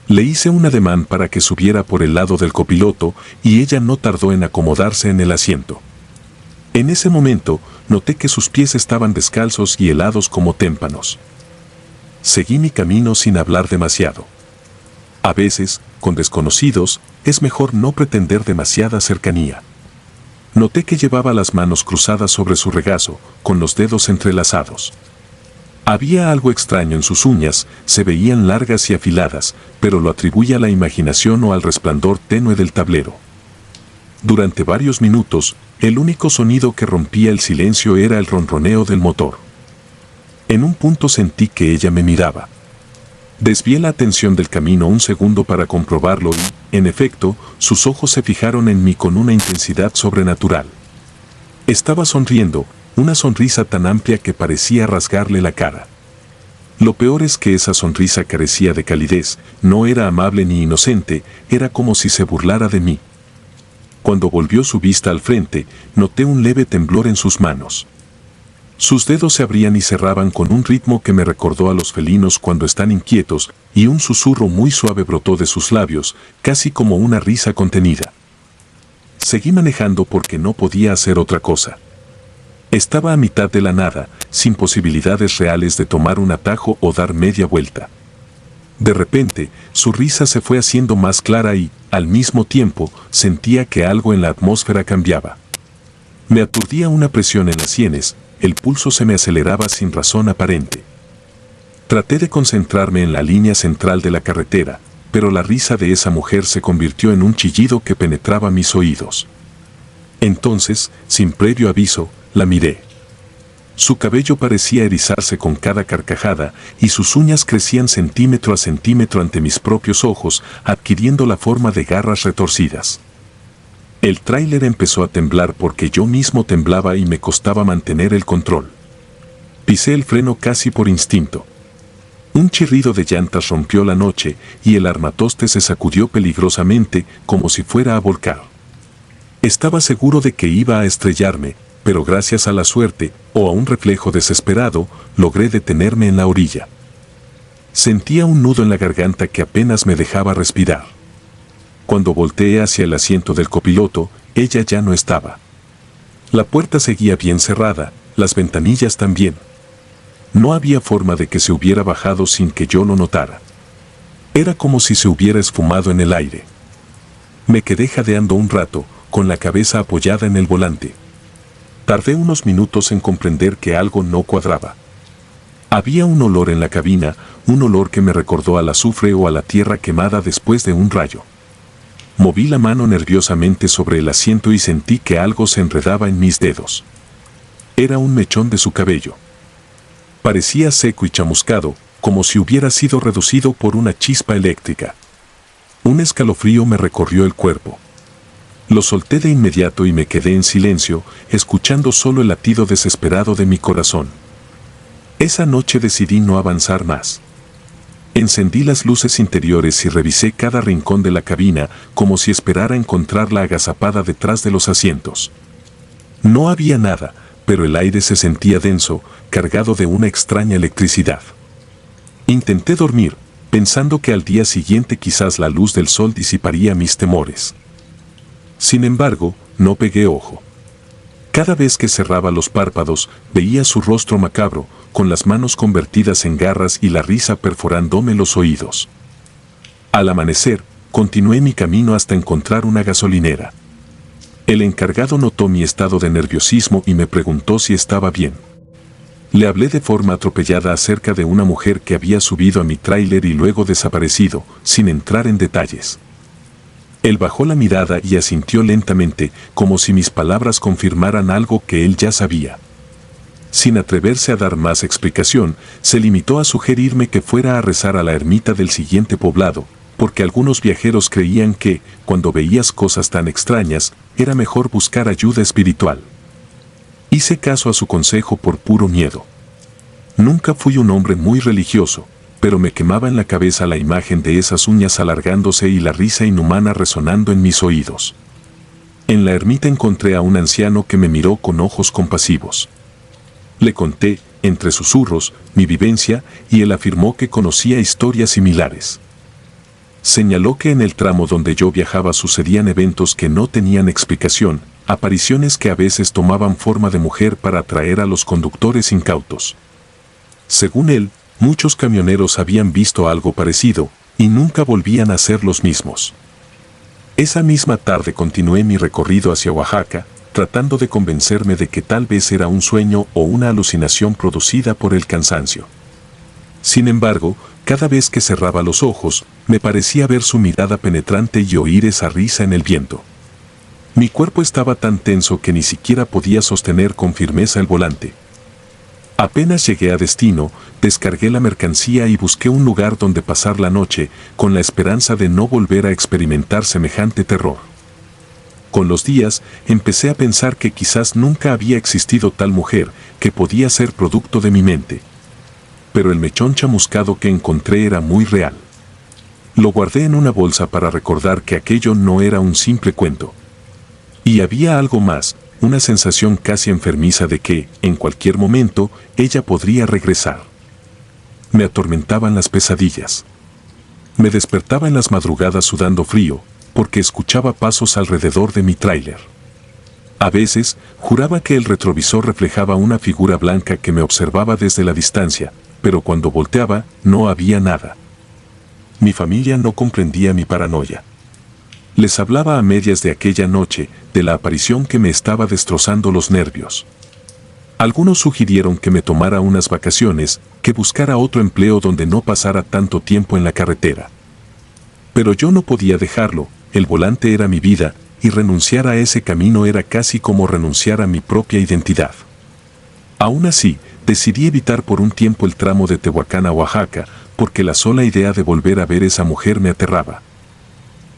Le hice un ademán para que subiera por el lado del copiloto y ella no tardó en acomodarse en el asiento. En ese momento, noté que sus pies estaban descalzos y helados como témpanos. Seguí mi camino sin hablar demasiado. A veces, con desconocidos, es mejor no pretender demasiada cercanía. Noté que llevaba las manos cruzadas sobre su regazo, con los dedos entrelazados. Había algo extraño en sus uñas, se veían largas y afiladas, pero lo atribuía a la imaginación o al resplandor tenue del tablero. Durante varios minutos, el único sonido que rompía el silencio era el ronroneo del motor. En un punto sentí que ella me miraba. Desvié la atención del camino un segundo para comprobarlo y, en efecto, sus ojos se fijaron en mí con una intensidad sobrenatural. Estaba sonriendo, una sonrisa tan amplia que parecía rasgarle la cara. Lo peor es que esa sonrisa carecía de calidez, no era amable ni inocente, era como si se burlara de mí. Cuando volvió su vista al frente, noté un leve temblor en sus manos. Sus dedos se abrían y cerraban con un ritmo que me recordó a los felinos cuando están inquietos, y un susurro muy suave brotó de sus labios, casi como una risa contenida. Seguí manejando porque no podía hacer otra cosa. Estaba a mitad de la nada, sin posibilidades reales de tomar un atajo o dar media vuelta. De repente, su risa se fue haciendo más clara y, al mismo tiempo, sentía que algo en la atmósfera cambiaba. Me aturdía una presión en las sienes, el pulso se me aceleraba sin razón aparente. Traté de concentrarme en la línea central de la carretera, pero la risa de esa mujer se convirtió en un chillido que penetraba mis oídos. Entonces, sin previo aviso, la miré. Su cabello parecía erizarse con cada carcajada y sus uñas crecían centímetro a centímetro ante mis propios ojos, adquiriendo la forma de garras retorcidas. El tráiler empezó a temblar porque yo mismo temblaba y me costaba mantener el control. Pisé el freno casi por instinto. Un chirrido de llantas rompió la noche y el armatoste se sacudió peligrosamente como si fuera a volcar. Estaba seguro de que iba a estrellarme, pero gracias a la suerte, o a un reflejo desesperado, logré detenerme en la orilla. Sentía un nudo en la garganta que apenas me dejaba respirar. Cuando volteé hacia el asiento del copiloto, ella ya no estaba. La puerta seguía bien cerrada, las ventanillas también. No había forma de que se hubiera bajado sin que yo lo notara. Era como si se hubiera esfumado en el aire. Me quedé jadeando un rato, con la cabeza apoyada en el volante. Tardé unos minutos en comprender que algo no cuadraba. Había un olor en la cabina, un olor que me recordó al azufre o a la tierra quemada después de un rayo. Moví la mano nerviosamente sobre el asiento y sentí que algo se enredaba en mis dedos. Era un mechón de su cabello. Parecía seco y chamuscado, como si hubiera sido reducido por una chispa eléctrica. Un escalofrío me recorrió el cuerpo. Lo solté de inmediato y me quedé en silencio, escuchando solo el latido desesperado de mi corazón. Esa noche decidí no avanzar más. Encendí las luces interiores y revisé cada rincón de la cabina como si esperara encontrarla agazapada detrás de los asientos. No había nada, pero el aire se sentía denso, cargado de una extraña electricidad. Intenté dormir, pensando que al día siguiente quizás la luz del sol disiparía mis temores. Sin embargo, no pegué ojo. Cada vez que cerraba los párpados, veía su rostro macabro, con las manos convertidas en garras y la risa perforándome los oídos. Al amanecer, continué mi camino hasta encontrar una gasolinera. El encargado notó mi estado de nerviosismo y me preguntó si estaba bien. Le hablé de forma atropellada acerca de una mujer que había subido a mi tráiler y luego desaparecido, sin entrar en detalles. Él bajó la mirada y asintió lentamente, como si mis palabras confirmaran algo que él ya sabía. Sin atreverse a dar más explicación, se limitó a sugerirme que fuera a rezar a la ermita del siguiente poblado, porque algunos viajeros creían que, cuando veías cosas tan extrañas, era mejor buscar ayuda espiritual. Hice caso a su consejo por puro miedo. Nunca fui un hombre muy religioso, pero me quemaba en la cabeza la imagen de esas uñas alargándose y la risa inhumana resonando en mis oídos. En la ermita encontré a un anciano que me miró con ojos compasivos. Le conté, entre susurros, mi vivencia y él afirmó que conocía historias similares. Señaló que en el tramo donde yo viajaba sucedían eventos que no tenían explicación, apariciones que a veces tomaban forma de mujer para atraer a los conductores incautos. Según él, muchos camioneros habían visto algo parecido y nunca volvían a ser los mismos. Esa misma tarde continué mi recorrido hacia Oaxaca, tratando de convencerme de que tal vez era un sueño o una alucinación producida por el cansancio. Sin embargo, cada vez que cerraba los ojos, me parecía ver su mirada penetrante y oír esa risa en el viento. Mi cuerpo estaba tan tenso que ni siquiera podía sostener con firmeza el volante. Apenas llegué a destino, descargué la mercancía y busqué un lugar donde pasar la noche, con la esperanza de no volver a experimentar semejante terror. Con los días, empecé a pensar que quizás nunca había existido tal mujer, que podía ser producto de mi mente. Pero el mechón chamuscado que encontré era muy real. Lo guardé en una bolsa para recordar que aquello no era un simple cuento. Y había algo más, una sensación casi enfermiza de que, en cualquier momento, ella podría regresar. Me atormentaban las pesadillas. Me despertaba en las madrugadas sudando frío, porque escuchaba pasos alrededor de mi tráiler. A veces, juraba que el retrovisor reflejaba una figura blanca que me observaba desde la distancia, pero cuando volteaba, no había nada. Mi familia no comprendía mi paranoia. Les hablaba a medias de aquella noche, de la aparición que me estaba destrozando los nervios. Algunos sugirieron que me tomara unas vacaciones, que buscara otro empleo donde no pasara tanto tiempo en la carretera. Pero yo no podía dejarlo, el volante era mi vida, y renunciar a ese camino era casi como renunciar a mi propia identidad. Aún así, decidí evitar por un tiempo el tramo de Tehuacán a Oaxaca, porque la sola idea de volver a ver a esa mujer me aterraba.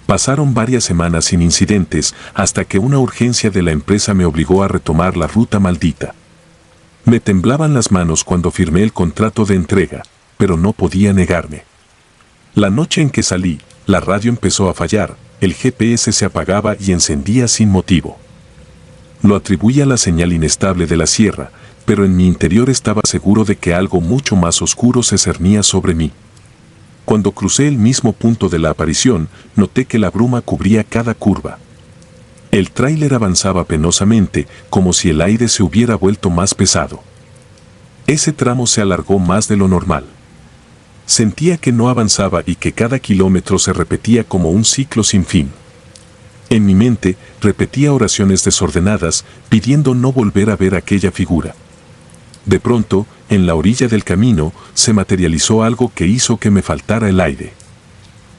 Pasaron varias semanas sin incidentes, hasta que una urgencia de la empresa me obligó a retomar la ruta maldita. Me temblaban las manos cuando firmé el contrato de entrega, pero no podía negarme. La noche en que salí, la radio empezó a fallar, el GPS se apagaba y encendía sin motivo. Lo atribuí a la señal inestable de la sierra, pero en mi interior estaba seguro de que algo mucho más oscuro se cernía sobre mí. Cuando crucé el mismo punto de la aparición, noté que la bruma cubría cada curva. El tráiler avanzaba penosamente, como si el aire se hubiera vuelto más pesado. Ese tramo se alargó más de lo normal. Sentía que no avanzaba y que cada kilómetro se repetía como un ciclo sin fin. En mi mente, repetía oraciones desordenadas, pidiendo no volver a ver aquella figura. De pronto, en la orilla del camino, se materializó algo que hizo que me faltara el aire.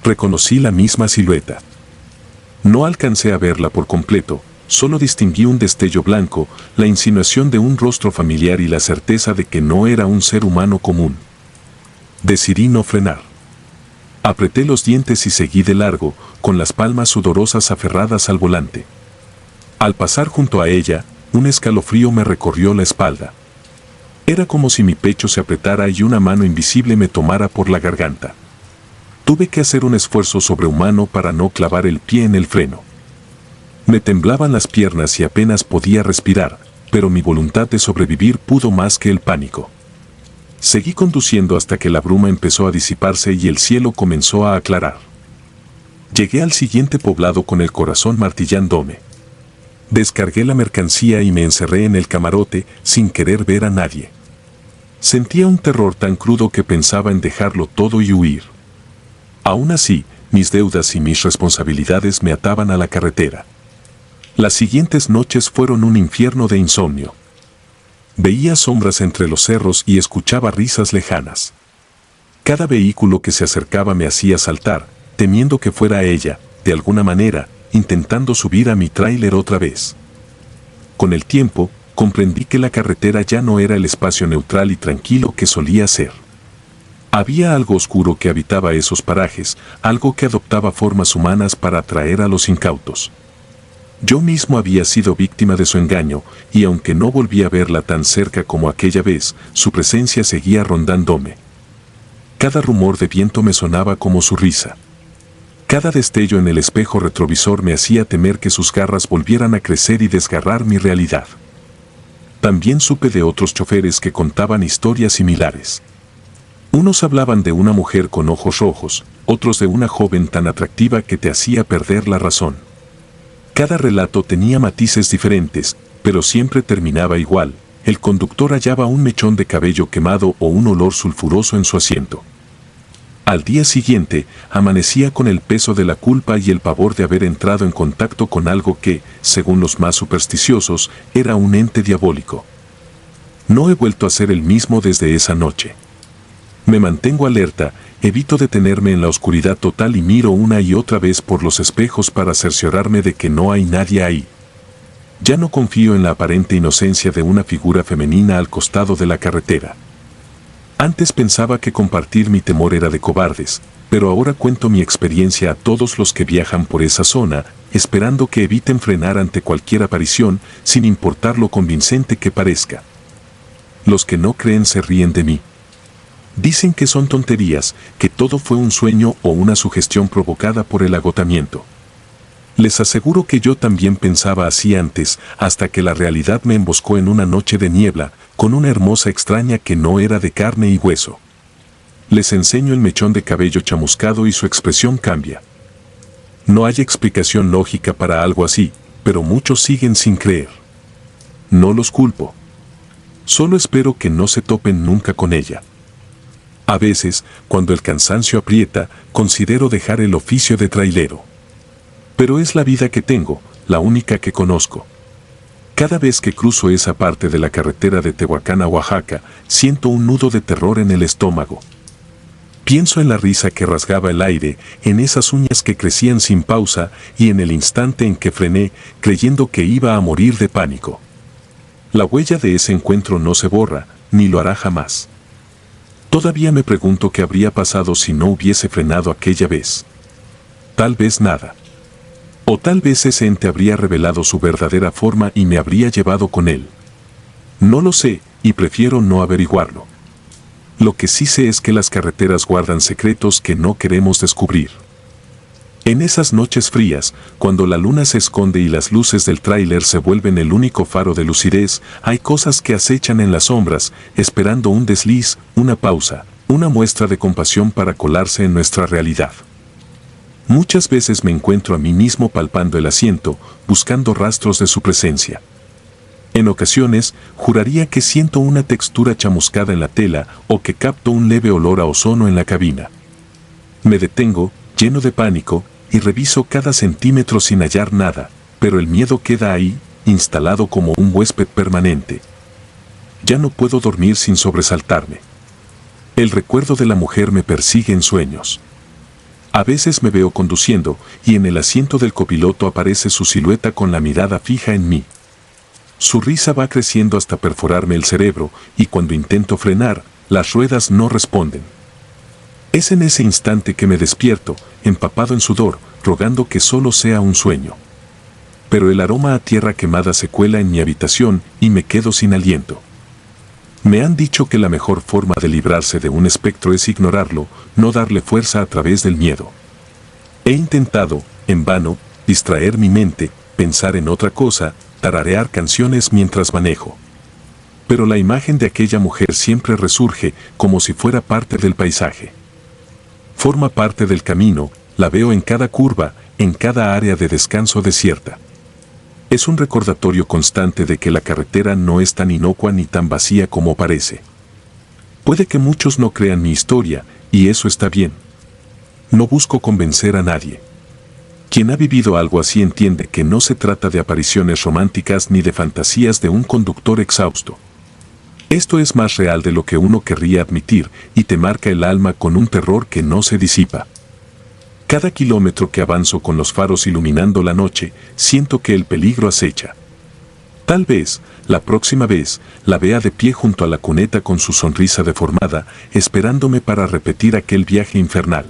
Reconocí la misma silueta. No alcancé a verla por completo, solo distinguí un destello blanco, la insinuación de un rostro familiar y la certeza de que no era un ser humano común. Decidí no frenar. Apreté los dientes y seguí de largo, con las palmas sudorosas aferradas al volante. Al pasar junto a ella, un escalofrío me recorrió la espalda. Era como si mi pecho se apretara y una mano invisible me tomara por la garganta. Tuve que hacer un esfuerzo sobrehumano para no clavar el pie en el freno. Me temblaban las piernas y apenas podía respirar, pero mi voluntad de sobrevivir pudo más que el pánico. Seguí conduciendo hasta que la bruma empezó a disiparse y el cielo comenzó a aclarar. Llegué al siguiente poblado con el corazón martillándome. Descargué la mercancía y me encerré en el camarote sin querer ver a nadie. Sentía un terror tan crudo que pensaba en dejarlo todo y huir. Aún así, mis deudas y mis responsabilidades me ataban a la carretera. Las siguientes noches fueron un infierno de insomnio. Veía sombras entre los cerros y escuchaba risas lejanas. Cada vehículo que se acercaba me hacía saltar, temiendo que fuera ella, de alguna manera, intentando subir a mi tráiler otra vez. Con el tiempo, comprendí que la carretera ya no era el espacio neutral y tranquilo que solía ser. Había algo oscuro que habitaba esos parajes, algo que adoptaba formas humanas para atraer a los incautos. Yo mismo había sido víctima de su engaño, y aunque no volví a verla tan cerca como aquella vez, su presencia seguía rondándome. Cada rumor de viento me sonaba como su risa. Cada destello en el espejo retrovisor me hacía temer que sus garras volvieran a crecer y desgarrar mi realidad. También supe de otros choferes que contaban historias similares. Unos hablaban de una mujer con ojos rojos, otros de una joven tan atractiva que te hacía perder la razón. Cada relato tenía matices diferentes, pero siempre terminaba igual. El conductor hallaba un mechón de cabello quemado o un olor sulfuroso en su asiento. Al día siguiente, amanecía con el peso de la culpa y el pavor de haber entrado en contacto con algo que, según los más supersticiosos, era un ente diabólico. No he vuelto a ser el mismo desde esa noche. Me mantengo alerta, evito detenerme en la oscuridad total y miro una y otra vez por los espejos para cerciorarme de que no hay nadie ahí. Ya no confío en la aparente inocencia de una figura femenina al costado de la carretera. Antes pensaba que compartir mi temor era de cobardes, pero ahora cuento mi experiencia a todos los que viajan por esa zona, esperando que eviten frenar ante cualquier aparición, sin importar lo convincente que parezca. Los que no creen se ríen de mí. Dicen que son tonterías, que todo fue un sueño o una sugestión provocada por el agotamiento. Les aseguro que yo también pensaba así antes, hasta que la realidad me emboscó en una noche de niebla, con una hermosa extraña que no era de carne y hueso. Les enseño el mechón de cabello chamuscado y su expresión cambia. No hay explicación lógica para algo así, pero muchos siguen sin creer. No los culpo. Solo espero que no se topen nunca con ella. A veces, cuando el cansancio aprieta, considero dejar el oficio de trailero. Pero es la vida que tengo, la única que conozco. Cada vez que cruzo esa parte de la carretera de Tehuacán a Oaxaca, siento un nudo de terror en el estómago. Pienso en la risa que rasgaba el aire, en esas uñas que crecían sin pausa y en el instante en que frené, creyendo que iba a morir de pánico. La huella de ese encuentro no se borra, ni lo hará jamás. Todavía me pregunto qué habría pasado si no hubiese frenado aquella vez. Tal vez nada. O tal vez ese ente habría revelado su verdadera forma y me habría llevado con él. No lo sé, y prefiero no averiguarlo. Lo que sí sé es que las carreteras guardan secretos que no queremos descubrir. En esas noches frías, cuando la luna se esconde y las luces del tráiler se vuelven el único faro de lucidez, hay cosas que acechan en las sombras, esperando un desliz, una pausa, una muestra de compasión para colarse en nuestra realidad. Muchas veces me encuentro a mí mismo palpando el asiento, buscando rastros de su presencia. En ocasiones, juraría que siento una textura chamuscada en la tela o que capto un leve olor a ozono en la cabina. Me detengo, lleno de pánico, y reviso cada centímetro sin hallar nada, pero el miedo queda ahí, instalado como un huésped permanente. Ya no puedo dormir sin sobresaltarme. El recuerdo de la mujer me persigue en sueños. A veces me veo conduciendo, y en el asiento del copiloto aparece su silueta con la mirada fija en mí. Su risa va creciendo hasta perforarme el cerebro, y cuando intento frenar, las ruedas no responden. Es en ese instante que me despierto, empapado en sudor, rogando que solo sea un sueño. Pero el aroma a tierra quemada se cuela en mi habitación y me quedo sin aliento. Me han dicho que la mejor forma de librarse de un espectro es ignorarlo, no darle fuerza a través del miedo. He intentado, en vano, distraer mi mente, pensar en otra cosa, tararear canciones mientras manejo. Pero la imagen de aquella mujer siempre resurge como si fuera parte del paisaje. Forma parte del camino, la veo en cada curva, en cada área de descanso desierta. Es un recordatorio constante de que la carretera no es tan inocua ni tan vacía como parece. Puede que muchos no crean mi historia, y eso está bien. No busco convencer a nadie. Quien ha vivido algo así entiende que no se trata de apariciones románticas ni de fantasías de un conductor exhausto. Esto es más real de lo que uno querría admitir y te marca el alma con un terror que no se disipa. Cada kilómetro que avanzo con los faros iluminando la noche, siento que el peligro acecha. Tal vez, la próxima vez, la vea de pie junto a la cuneta con su sonrisa deformada, esperándome para repetir aquel viaje infernal.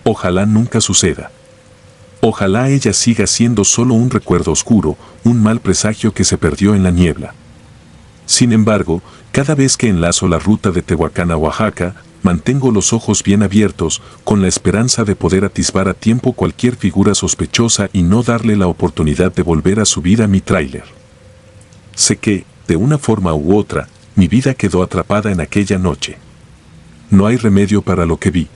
Ojalá nunca suceda. Ojalá ella siga siendo solo un recuerdo oscuro, un mal presagio que se perdió en la niebla. Sin embargo, cada vez que enlazo la ruta de Tehuacán a Oaxaca, mantengo los ojos bien abiertos, con la esperanza de poder atisbar a tiempo cualquier figura sospechosa y no darle la oportunidad de volver a subir a mi tráiler. Sé que, de una forma u otra, mi vida quedó atrapada en aquella noche. No hay remedio para lo que vi.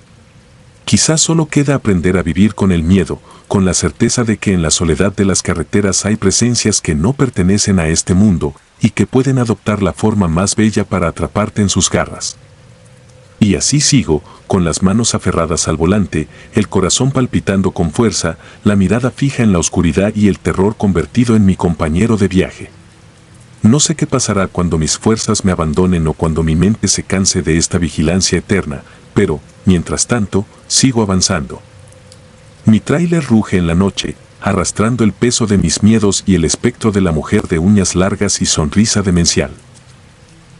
Quizás solo queda aprender a vivir con el miedo, con la certeza de que en la soledad de las carreteras hay presencias que no pertenecen a este mundo y que pueden adoptar la forma más bella para atraparte en sus garras. Y así sigo, con las manos aferradas al volante, el corazón palpitando con fuerza, la mirada fija en la oscuridad y el terror convertido en mi compañero de viaje. No sé qué pasará cuando mis fuerzas me abandonen o cuando mi mente se canse de esta vigilancia eterna, pero, mientras tanto, sigo avanzando. Mi tráiler ruge en la noche, arrastrando el peso de mis miedos y el espectro de la mujer de uñas largas y sonrisa demencial.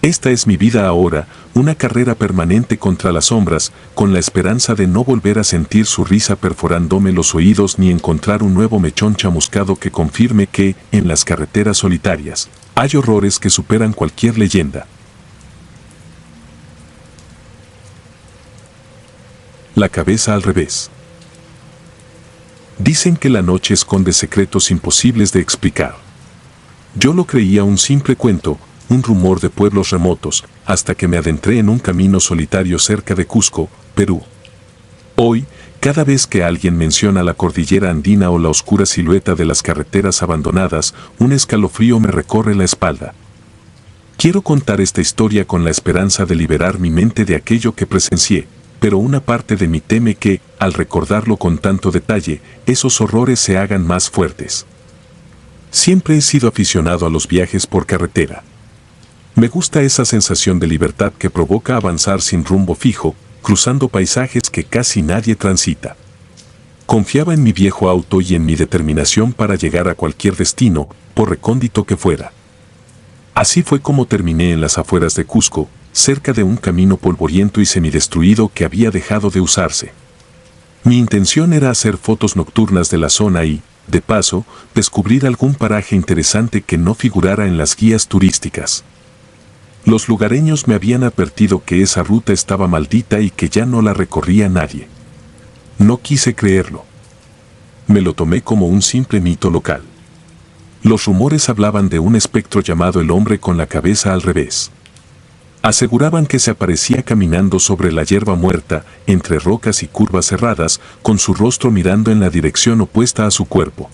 Esta es mi vida ahora, una carrera permanente contra las sombras, con la esperanza de no volver a sentir su risa perforándome los oídos ni encontrar un nuevo mechón chamuscado que confirme que, en las carreteras solitarias, hay horrores que superan cualquier leyenda. La cabeza al revés. Dicen que la noche esconde secretos imposibles de explicar. Yo lo creía un simple cuento, un rumor de pueblos remotos, hasta que me adentré en un camino solitario cerca de Cusco, Perú. Hoy, cada vez que alguien menciona la cordillera andina o la oscura silueta de las carreteras abandonadas, un escalofrío me recorre la espalda. Quiero contar esta historia con la esperanza de liberar mi mente de aquello que presencié, pero una parte de mí teme que, al recordarlo con tanto detalle, esos horrores se hagan más fuertes. Siempre he sido aficionado a los viajes por carretera. Me gusta esa sensación de libertad que provoca avanzar sin rumbo fijo, cruzando paisajes que casi nadie transita. Confiaba en mi viejo auto y en mi determinación para llegar a cualquier destino, por recóndito que fuera. Así fue como terminé en las afueras de Cusco, cerca de un camino polvoriento y semidestruido que había dejado de usarse. Mi intención era hacer fotos nocturnas de la zona y, de paso, descubrir algún paraje interesante que no figurara en las guías turísticas. Los lugareños me habían advertido que esa ruta estaba maldita y que ya no la recorría nadie. No quise creerlo. Me lo tomé como un simple mito local. Los rumores hablaban de un espectro llamado el hombre con la cabeza al revés. Aseguraban que se aparecía caminando sobre la hierba muerta, entre rocas y curvas cerradas, con su rostro mirando en la dirección opuesta a su cuerpo.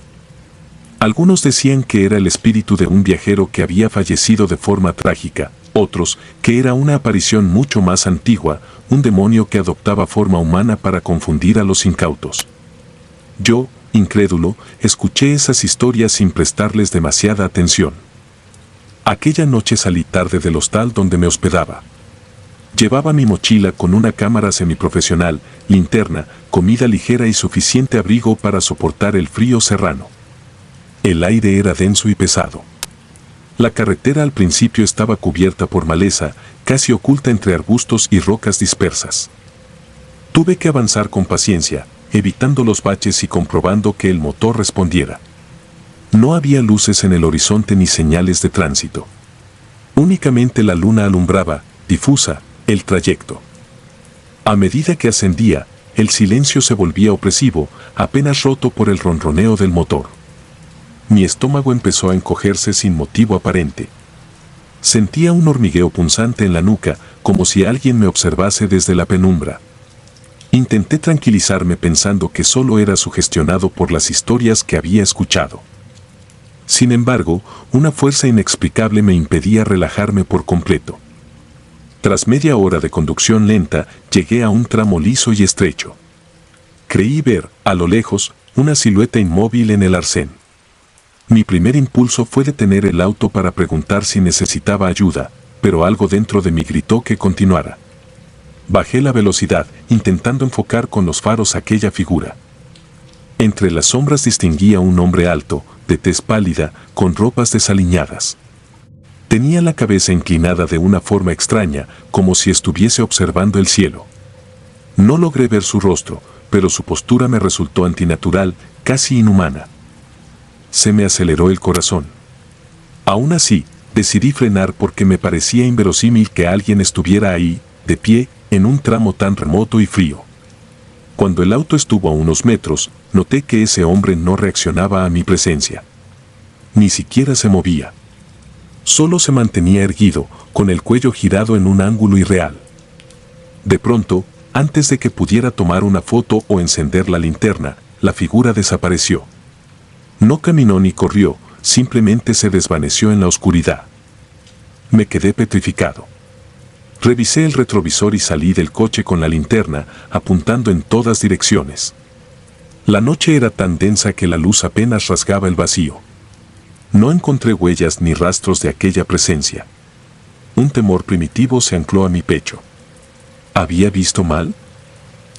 Algunos decían que era el espíritu de un viajero que había fallecido de forma trágica, otros, que era una aparición mucho más antigua, un demonio que adoptaba forma humana para confundir a los incautos. Yo, incrédulo, escuché esas historias sin prestarles demasiada atención. Aquella noche salí tarde del hostal donde me hospedaba. Llevaba mi mochila con una cámara semiprofesional, linterna, comida ligera y suficiente abrigo para soportar el frío serrano. El aire era denso y pesado. La carretera al principio estaba cubierta por maleza, casi oculta entre arbustos y rocas dispersas. Tuve que avanzar con paciencia, evitando los baches y comprobando que el motor respondiera. No había luces en el horizonte ni señales de tránsito. Únicamente la luna alumbraba, difusa, el trayecto. A medida que ascendía, el silencio se volvía opresivo, apenas roto por el ronroneo del motor. Mi estómago empezó a encogerse sin motivo aparente. Sentía un hormigueo punzante en la nuca, como si alguien me observase desde la penumbra. Intenté tranquilizarme pensando que solo era sugestionado por las historias que había escuchado. Sin embargo, una fuerza inexplicable me impedía relajarme por completo. Tras media hora de conducción lenta, llegué a un tramo liso y estrecho. Creí ver, a lo lejos, una silueta inmóvil en el arcén. Mi primer impulso fue detener el auto para preguntar si necesitaba ayuda, pero algo dentro de mí gritó que continuara. Bajé la velocidad, intentando enfocar con los faros aquella figura. Entre las sombras distinguía un hombre alto, de tez pálida, con ropas desaliñadas. Tenía la cabeza inclinada de una forma extraña, como si estuviese observando el cielo. No logré ver su rostro, pero su postura me resultó antinatural, casi inhumana. Se me aceleró el corazón. Aún así, decidí frenar porque me parecía inverosímil que alguien estuviera ahí, de pie, en un tramo tan remoto y frío. Cuando el auto estuvo a unos metros, noté que ese hombre no reaccionaba a mi presencia. Ni siquiera se movía. Solo se mantenía erguido, con el cuello girado en un ángulo irreal. De pronto, antes de que pudiera tomar una foto o encender la linterna, la figura desapareció. No caminó ni corrió, simplemente se desvaneció en la oscuridad. Me quedé petrificado. Revisé el retrovisor y salí del coche con la linterna, apuntando en todas direcciones. La noche era tan densa que la luz apenas rasgaba el vacío. No encontré huellas ni rastros de aquella presencia. Un temor primitivo se ancló a mi pecho. ¿Había visto mal?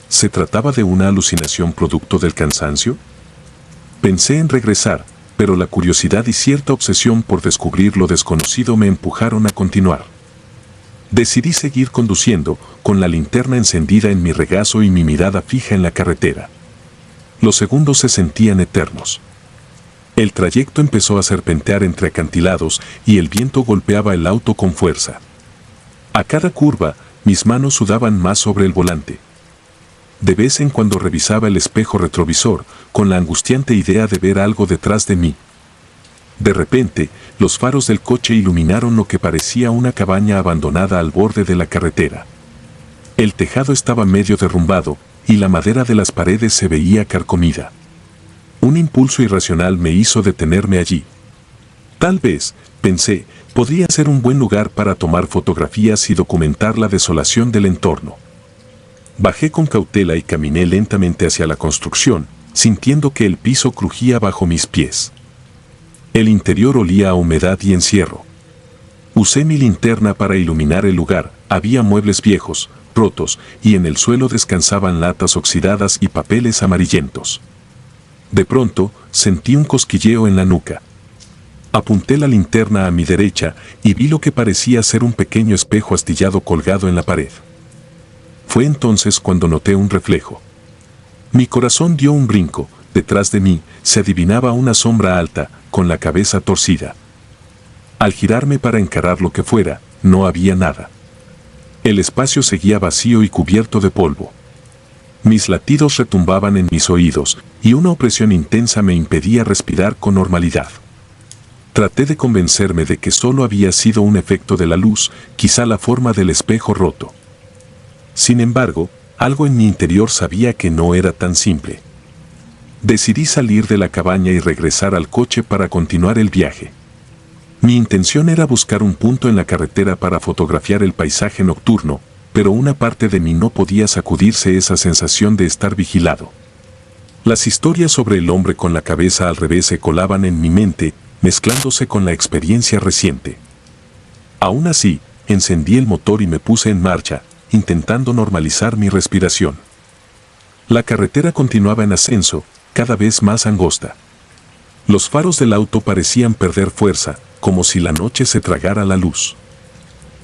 ¿Se trataba de una alucinación producto del cansancio? Pensé en regresar, pero la curiosidad y cierta obsesión por descubrir lo desconocido me empujaron a continuar. Decidí seguir conduciendo, con la linterna encendida en mi regazo y mi mirada fija en la carretera. Los segundos se sentían eternos. El trayecto empezó a serpentear entre acantilados y el viento golpeaba el auto con fuerza. A cada curva, mis manos sudaban más sobre el volante. De vez en cuando revisaba el espejo retrovisor, con la angustiante idea de ver algo detrás de mí. De repente, los faros del coche iluminaron lo que parecía una cabaña abandonada al borde de la carretera. El tejado estaba medio derrumbado, y la madera de las paredes se veía carcomida. Un impulso irracional me hizo detenerme allí. Tal vez, pensé, podría ser un buen lugar para tomar fotografías y documentar la desolación del entorno. Bajé con cautela y caminé lentamente hacia la construcción, sintiendo que el piso crujía bajo mis pies. El interior olía a humedad y encierro. Usé mi linterna para iluminar el lugar. Había muebles viejos, rotos, y en el suelo descansaban latas oxidadas y papeles amarillentos. De pronto, sentí un cosquilleo en la nuca. Apunté la linterna a mi derecha y vi lo que parecía ser un pequeño espejo astillado colgado en la pared. Fue entonces cuando noté un reflejo. Mi corazón dio un brinco. Detrás de mí se adivinaba una sombra alta, con la cabeza torcida. Al girarme para encarar lo que fuera, no había nada. El espacio seguía vacío y cubierto de polvo. Mis latidos retumbaban en mis oídos, y una opresión intensa me impedía respirar con normalidad. Traté de convencerme de que solo había sido un efecto de la luz, quizá la forma del espejo roto. Sin embargo, algo en mi interior sabía que no era tan simple. Decidí salir de la cabaña y regresar al coche para continuar el viaje. Mi intención era buscar un punto en la carretera para fotografiar el paisaje nocturno, pero una parte de mí no podía sacudirse esa sensación de estar vigilado. Las historias sobre el hombre con la cabeza al revés se colaban en mi mente, mezclándose con la experiencia reciente. Aún así, encendí el motor y me puse en marcha, intentando normalizar mi respiración. La carretera continuaba en ascenso, cada vez más angosta. Los faros del auto parecían perder fuerza, como si la noche se tragara la luz.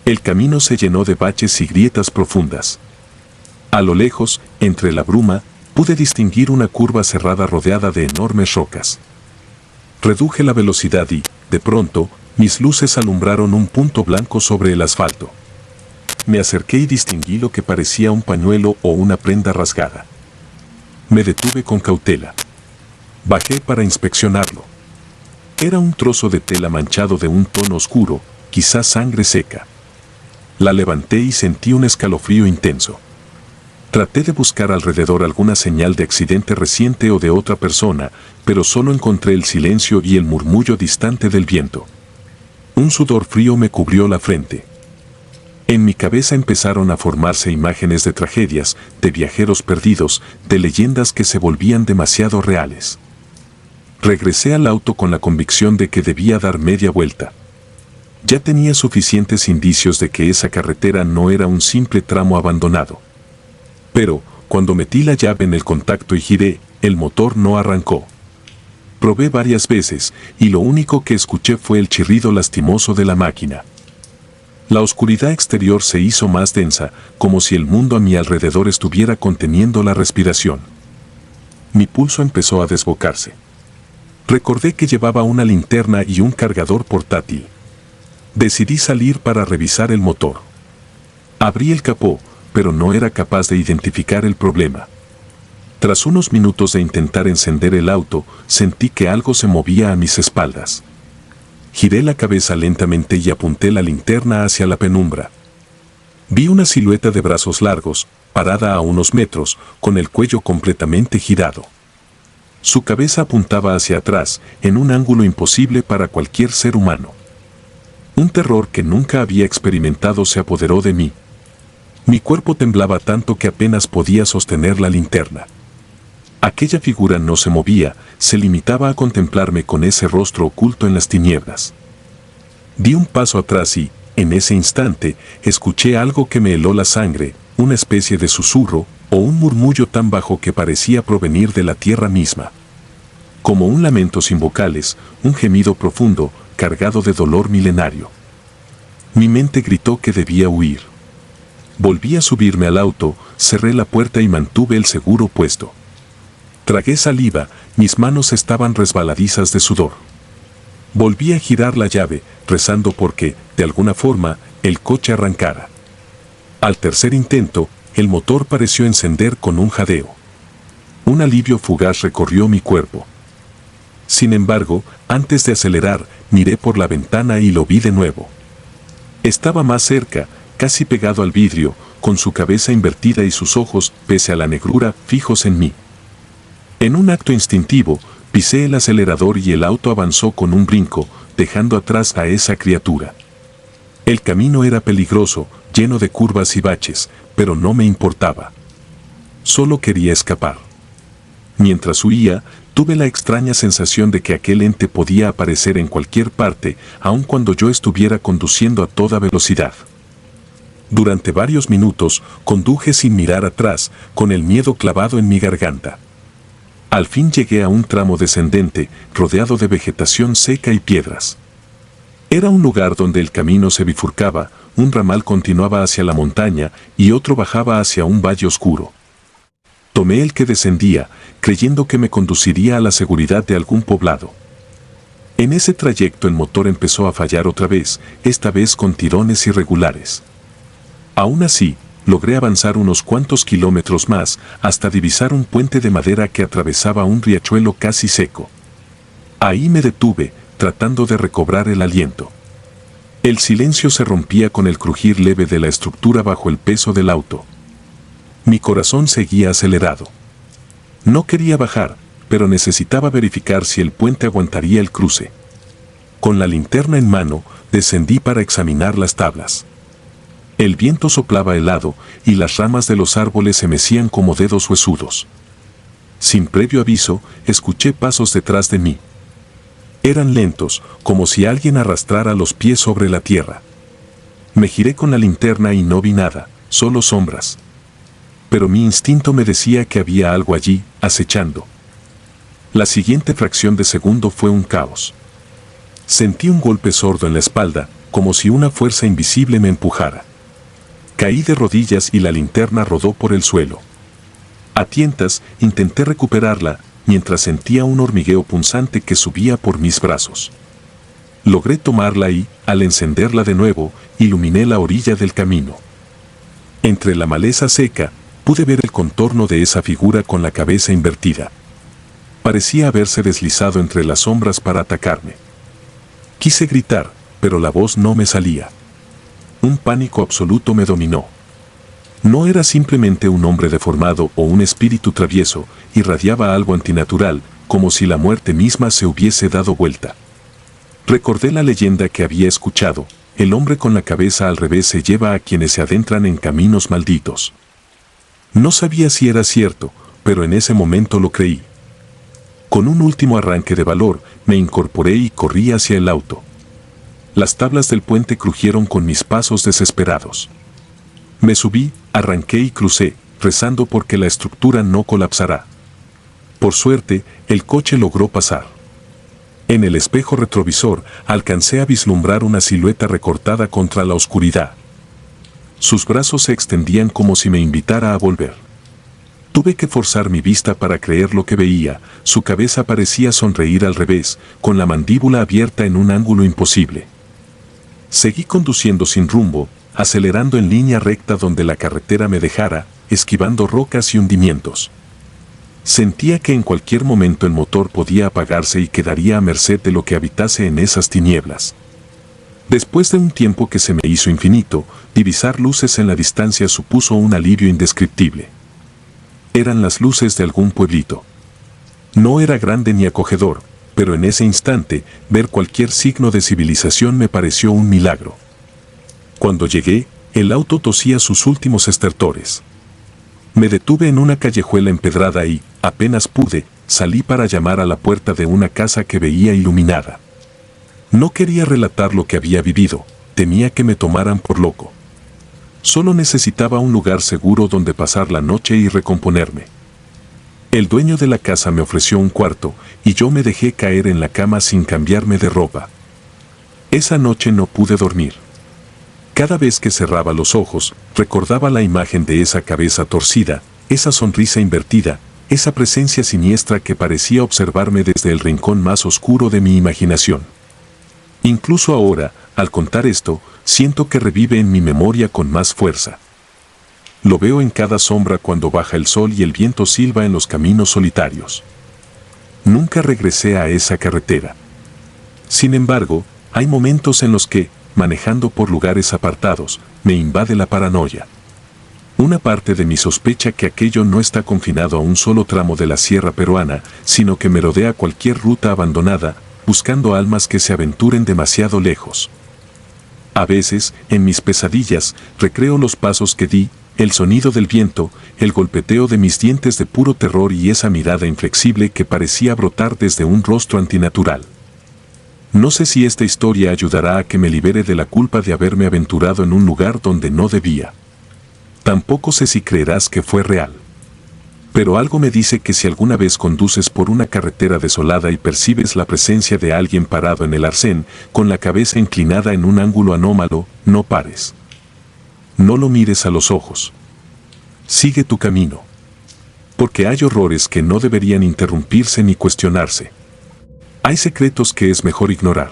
El camino se llenó de baches y grietas profundas. A lo lejos, entre la bruma, pude distinguir una curva cerrada rodeada de enormes rocas. Reduje la velocidad y, de pronto, Mis luces alumbraron un punto blanco sobre el asfalto. Me acerqué y distinguí lo que parecía un pañuelo o una prenda rasgada. Me detuve con cautela. Bajé para inspeccionarlo. Era un trozo de tela manchado de un tono oscuro, quizás sangre seca. La levanté y sentí un escalofrío intenso. Traté de buscar alrededor alguna señal de accidente reciente o de otra persona, pero solo encontré el silencio y el murmullo distante del viento. Un sudor frío me cubrió la frente. En mi cabeza empezaron a formarse imágenes de tragedias, de viajeros perdidos, de leyendas que se volvían demasiado reales. Regresé al auto con la convicción de que debía dar media vuelta. Ya tenía suficientes indicios de que esa carretera no era un simple tramo abandonado. Pero, cuando metí la llave en el contacto y giré, el motor no arrancó. Probé varias veces, y lo único que escuché fue el chirrido lastimoso de la máquina. La oscuridad exterior se hizo más densa, como si el mundo a mi alrededor estuviera conteniendo la respiración. Mi pulso empezó a desbocarse. Recordé que llevaba una linterna y un cargador portátil. Decidí salir para revisar el motor. Abrí el capó, pero no era capaz de identificar el problema. Tras unos minutos de intentar encender el auto, sentí que algo se movía a mis espaldas. Giré la cabeza lentamente y apunté la linterna hacia la penumbra. Vi una silueta de brazos largos, parada a unos metros, con el cuello completamente girado. Su cabeza apuntaba hacia atrás, en un ángulo imposible para cualquier ser humano. Un terror que nunca había experimentado se apoderó de mí. Mi cuerpo temblaba tanto que apenas podía sostener la linterna. Aquella figura no se movía, se limitaba a contemplarme con ese rostro oculto en las tinieblas. Di un paso atrás y, en ese instante, escuché algo que me heló la sangre, una especie de susurro, o un murmullo tan bajo que parecía provenir de la tierra misma. Como un lamento sin vocales, un gemido profundo, cargado de dolor milenario. Mi mente gritó que debía huir. Volví a subirme al auto, cerré la puerta y mantuve el seguro puesto. Tragué saliva, mis manos estaban resbaladizas de sudor. Volví a girar la llave, rezando porque, de alguna forma, el coche arrancara. Al tercer intento, el motor pareció encender con un jadeo. Un alivio fugaz recorrió mi cuerpo. Sin embargo, antes de acelerar, miré por la ventana y lo vi de nuevo. Estaba más cerca, casi pegado al vidrio, con su cabeza invertida y sus ojos, pese a la negrura, fijos en mí. En un acto instintivo, pisé el acelerador y el auto avanzó con un brinco, dejando atrás a esa criatura. El camino era peligroso, lleno de curvas y baches, pero no me importaba. Solo quería escapar. Mientras huía, tuve la extraña sensación de que aquel ente podía aparecer en cualquier parte, aun cuando yo estuviera conduciendo a toda velocidad. Durante varios minutos, conduje sin mirar atrás, con el miedo clavado en mi garganta. Al fin llegué a un tramo descendente, rodeado de vegetación seca y piedras. Era un lugar donde el camino se bifurcaba, un ramal continuaba hacia la montaña y otro bajaba hacia un valle oscuro. Tomé el que descendía, creyendo que me conduciría a la seguridad de algún poblado. En ese trayecto el motor empezó a fallar otra vez, esta vez con tirones irregulares. Aún así, logré avanzar unos cuantos kilómetros más hasta divisar un puente de madera que atravesaba un riachuelo casi seco. Ahí me detuve, tratando de recobrar el aliento. El silencio se rompía con el crujir leve de la estructura bajo el peso del auto. Mi corazón seguía acelerado. No quería bajar, pero necesitaba verificar si el puente aguantaría el cruce. Con la linterna en mano, descendí para examinar las tablas. El viento soplaba helado y las ramas de los árboles se mecían como dedos huesudos. Sin previo aviso, escuché pasos detrás de mí. Eran lentos, como si alguien arrastrara los pies sobre la tierra. Me giré con la linterna y no vi nada, solo sombras. Pero mi instinto me decía que había algo allí, acechando. La siguiente fracción de segundo fue un caos. Sentí un golpe sordo en la espalda, como si una fuerza invisible me empujara. Caí de rodillas y la linterna rodó por el suelo. A tientas, intenté recuperarla, mientras sentía un hormigueo punzante que subía por mis brazos. Logré tomarla y, al encenderla de nuevo, iluminé la orilla del camino. Entre la maleza seca, pude ver el contorno de esa figura con la cabeza invertida. Parecía haberse deslizado entre las sombras para atacarme. Quise gritar, pero la voz no me salía. Un pánico absoluto me dominó. No era simplemente un hombre deformado o un espíritu travieso, irradiaba algo antinatural, como si la muerte misma se hubiese dado vuelta. Recordé la leyenda que había escuchado: el hombre con la cabeza al revés se lleva a quienes se adentran en caminos malditos. No sabía si era cierto, pero en ese momento lo creí. Con un último arranque de valor, me incorporé y corrí hacia el auto. Las tablas del puente crujieron con mis pasos desesperados. Me subí, arranqué y crucé, rezando porque la estructura no colapsara. Por suerte, el coche logró pasar. En el espejo retrovisor, alcancé a vislumbrar una silueta recortada contra la oscuridad. Sus brazos se extendían como si me invitara a volver. Tuve que forzar mi vista para creer lo que veía. Su cabeza parecía sonreír al revés, con la mandíbula abierta en un ángulo imposible. Seguí conduciendo sin rumbo, acelerando en línea recta donde la carretera me dejara, esquivando rocas y hundimientos. Sentía que en cualquier momento el motor podía apagarse y quedaría a merced de lo que habitase en esas tinieblas. Después de un tiempo que se me hizo infinito, divisar luces en la distancia supuso un alivio indescriptible. Eran las luces de algún pueblito. No era grande ni acogedor, pero en ese instante, ver cualquier signo de civilización me pareció un milagro. Cuando llegué, el auto tosía sus últimos estertores. Me detuve en una callejuela empedrada y, apenas pude, salí para llamar a la puerta de una casa que veía iluminada. No quería relatar lo que había vivido, temía que me tomaran por loco. Solo necesitaba un lugar seguro donde pasar la noche y recomponerme. El dueño de la casa me ofreció un cuarto, y yo me dejé caer en la cama sin cambiarme de ropa. Esa noche no pude dormir. Cada vez que cerraba los ojos, recordaba la imagen de esa cabeza torcida, esa sonrisa invertida, esa presencia siniestra que parecía observarme desde el rincón más oscuro de mi imaginación. Incluso ahora, al contar esto, siento que revive en mi memoria con más fuerza. Lo veo en cada sombra cuando baja el sol y el viento silba en los caminos solitarios. Nunca regresé a esa carretera. Sin embargo, hay momentos en los que, manejando por lugares apartados, me invade la paranoia. Una parte de mí sospecha que aquello no está confinado a un solo tramo de la sierra peruana, sino que merodea cualquier ruta abandonada, buscando almas que se aventuren demasiado lejos. A veces, en mis pesadillas, recreo los pasos que di, el sonido del viento, el golpeteo de mis dientes de puro terror y esa mirada inflexible que parecía brotar desde un rostro antinatural. No sé si esta historia ayudará a que me libere de la culpa de haberme aventurado en un lugar donde no debía. Tampoco sé si creerás que fue real. Pero algo me dice que si alguna vez conduces por una carretera desolada y percibes la presencia de alguien parado en el arcén, con la cabeza inclinada en un ángulo anómalo, no pares. No lo mires a los ojos. Sigue tu camino. Porque hay horrores que no deberían interrumpirse ni cuestionarse. Hay secretos que es mejor ignorar.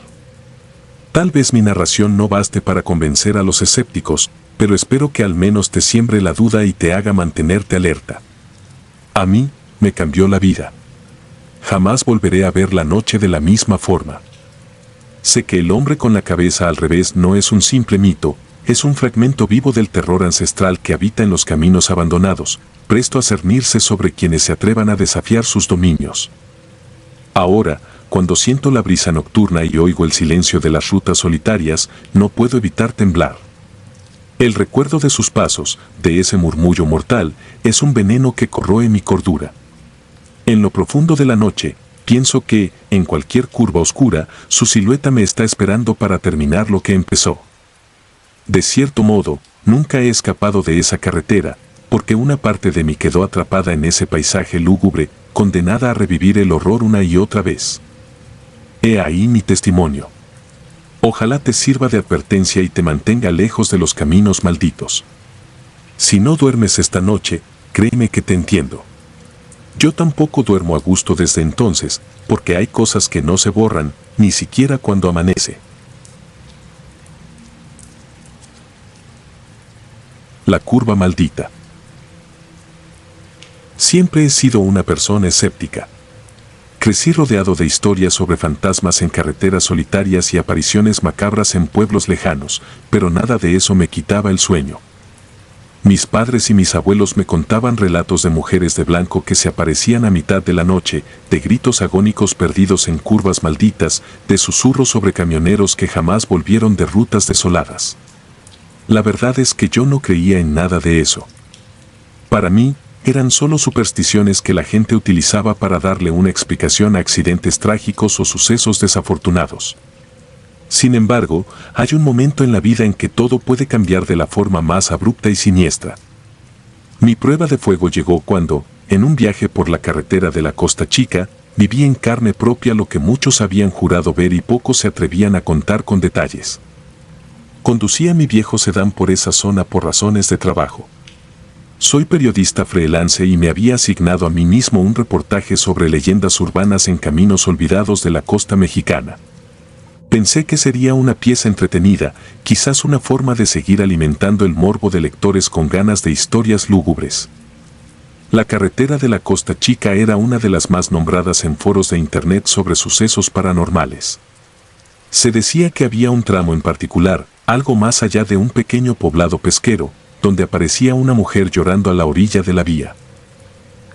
Tal vez mi narración no baste para convencer a los escépticos, pero espero que al menos te siembre la duda y te haga mantenerte alerta. A mí, me cambió la vida. Jamás volveré a ver la noche de la misma forma. Sé que el hombre con la cabeza al revés no es un simple mito, es un fragmento vivo del terror ancestral que habita en los caminos abandonados, presto a cernirse sobre quienes se atrevan a desafiar sus dominios. Ahora, cuando siento la brisa nocturna y oigo el silencio de las rutas solitarias, no puedo evitar temblar. El recuerdo de sus pasos, de ese murmullo mortal, es un veneno que corroe mi cordura. En lo profundo de la noche, pienso que, en cualquier curva oscura, su silueta me está esperando para terminar lo que empezó. De cierto modo, nunca he escapado de esa carretera, porque una parte de mí quedó atrapada en ese paisaje lúgubre, condenada a revivir el horror una y otra vez. He ahí mi testimonio. Ojalá te sirva de advertencia y te mantenga lejos de los caminos malditos. Si no duermes esta noche, créeme que te entiendo. Yo tampoco duermo a gusto desde entonces, porque hay cosas que no se borran, ni siquiera cuando amanece. La curva maldita. Siempre he sido una persona escéptica. Crecí rodeado de historias sobre fantasmas en carreteras solitarias y apariciones macabras en pueblos lejanos, pero nada de eso me quitaba el sueño. Mis padres y mis abuelos me contaban relatos de mujeres de blanco que se aparecían a mitad de la noche, de gritos agónicos perdidos en curvas malditas, de susurros sobre camioneros que jamás volvieron de rutas desoladas. La verdad es que yo no creía en nada de eso. Para mí, eran solo supersticiones que la gente utilizaba para darle una explicación a accidentes trágicos o sucesos desafortunados. Sin embargo, hay un momento en la vida en que todo puede cambiar de la forma más abrupta y siniestra. Mi prueba de fuego llegó cuando, en un viaje por la carretera de la Costa Chica, viví en carne propia lo que muchos habían jurado ver y pocos se atrevían a contar con detalles. Conducía mi viejo sedán por esa zona por razones de trabajo. Soy periodista freelance y me había asignado a mí mismo un reportaje sobre leyendas urbanas en caminos olvidados de la costa mexicana. Pensé que sería una pieza entretenida, quizás una forma de seguir alimentando el morbo de lectores con ganas de historias lúgubres. La carretera de la Costa Chica era una de las más nombradas en foros de internet sobre sucesos paranormales. Se decía que había un tramo en particular, algo más allá de un pequeño poblado pesquero, donde aparecía una mujer llorando a la orilla de la vía.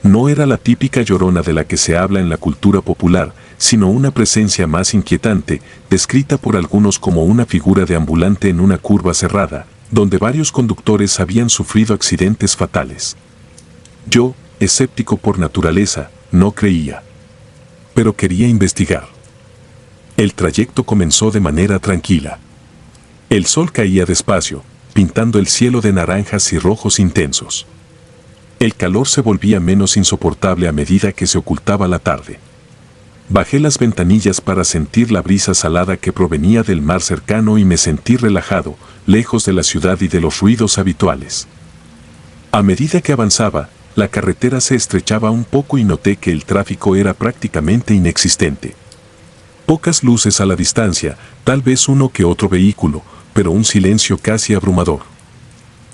No era la típica llorona de la que se habla en la cultura popular, sino una presencia más inquietante, descrita por algunos como una figura deambulante en una curva cerrada, donde varios conductores habían sufrido accidentes fatales. Yo, escéptico por naturaleza, no creía. Pero quería investigar. El trayecto comenzó de manera tranquila. El sol caía despacio, pintando el cielo de naranjas y rojos intensos. El calor se volvía menos insoportable a medida que se ocultaba la tarde. Bajé las ventanillas para sentir la brisa salada que provenía del mar cercano y me sentí relajado, lejos de la ciudad y de los ruidos habituales. A medida que avanzaba, la carretera se estrechaba un poco y noté que el tráfico era prácticamente inexistente. Pocas luces a la distancia, tal vez uno que otro vehículo, pero un silencio casi abrumador.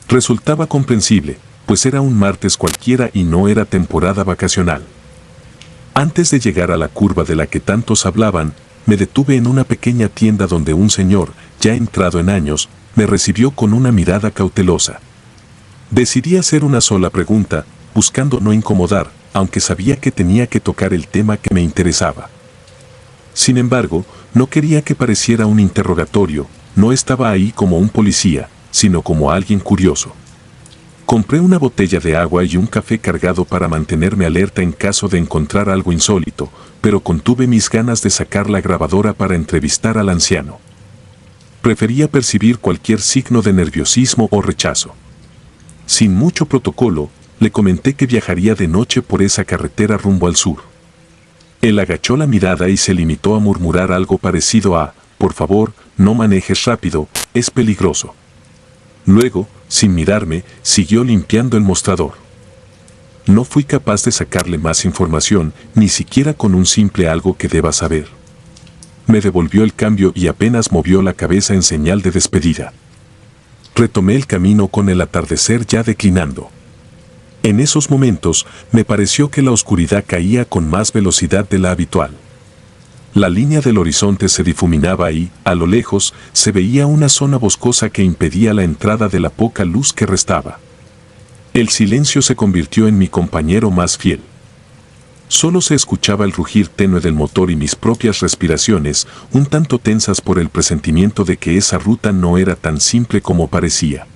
Resultaba comprensible, pues era un martes cualquiera y no era temporada vacacional. Antes de llegar a la curva de la que tantos hablaban, me detuve en una pequeña tienda donde un señor, ya entrado en años, me recibió con una mirada cautelosa. Decidí hacer una sola pregunta, buscando no incomodar, aunque sabía que tenía que tocar el tema que me interesaba. Sin embargo, no quería que pareciera un interrogatorio, no estaba ahí como un policía, sino como alguien curioso. Compré una botella de agua y un café cargado para mantenerme alerta en caso de encontrar algo insólito, pero contuve mis ganas de sacar la grabadora para entrevistar al anciano. Prefería percibir cualquier signo de nerviosismo o rechazo. Sin mucho protocolo, le comenté que viajaría de noche por esa carretera rumbo al sur. Él agachó la mirada y se limitó a murmurar algo parecido a: «Por favor, no manejes rápido, es peligroso». Luego, sin mirarme, siguió limpiando el mostrador. No fui capaz de sacarle más información, ni siquiera con un simple algo que deba saber. Me devolvió el cambio y apenas movió la cabeza en señal de despedida. Retomé el camino con el atardecer ya declinando. En esos momentos, me pareció que la oscuridad caía con más velocidad de la habitual. La línea del horizonte se difuminaba y, a lo lejos, se veía una zona boscosa que impedía la entrada de la poca luz que restaba. El silencio se convirtió en mi compañero más fiel. Solo se escuchaba el rugir tenue del motor y mis propias respiraciones, un tanto tensas por el presentimiento de que esa ruta no era tan simple como parecía.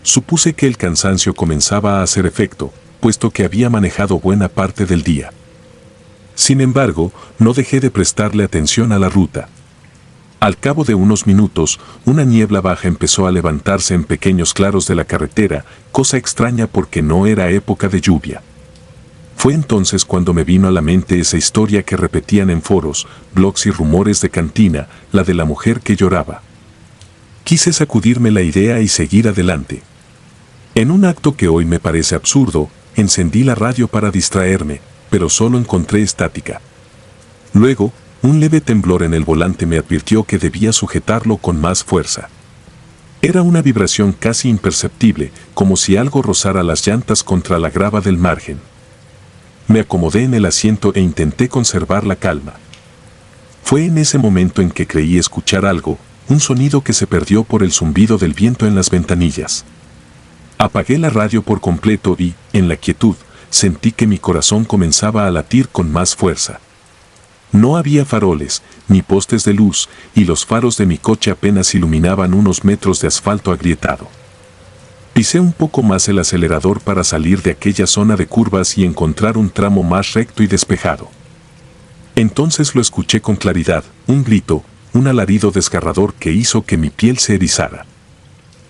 Supuse que el cansancio comenzaba a hacer efecto, puesto que había manejado buena parte del día. Sin embargo, no dejé de prestarle atención a la ruta. Al cabo de unos minutos, una niebla baja empezó a levantarse en pequeños claros de la carretera, cosa extraña porque no era época de lluvia. Fue entonces cuando me vino a la mente esa historia que repetían en foros, blogs y rumores de cantina, la de la mujer que lloraba. Quise sacudirme la idea y seguir adelante. En un acto que hoy me parece absurdo, encendí la radio para distraerme, pero solo encontré estática. Luego, un leve temblor en el volante me advirtió que debía sujetarlo con más fuerza. Era una vibración casi imperceptible, como si algo rozara las llantas contra la grava del margen. Me acomodé en el asiento e intenté conservar la calma. Fue en ese momento en que creí escuchar algo, un sonido que se perdió por el zumbido del viento en las ventanillas. Apagué la radio por completo y, en la quietud, sentí que mi corazón comenzaba a latir con más fuerza. No había faroles, ni postes de luz, y los faros de mi coche apenas iluminaban unos metros de asfalto agrietado. Pisé un poco más el acelerador para salir de aquella zona de curvas y encontrar un tramo más recto y despejado. Entonces lo escuché con claridad, un grito, un alarido desgarrador que hizo que mi piel se erizara.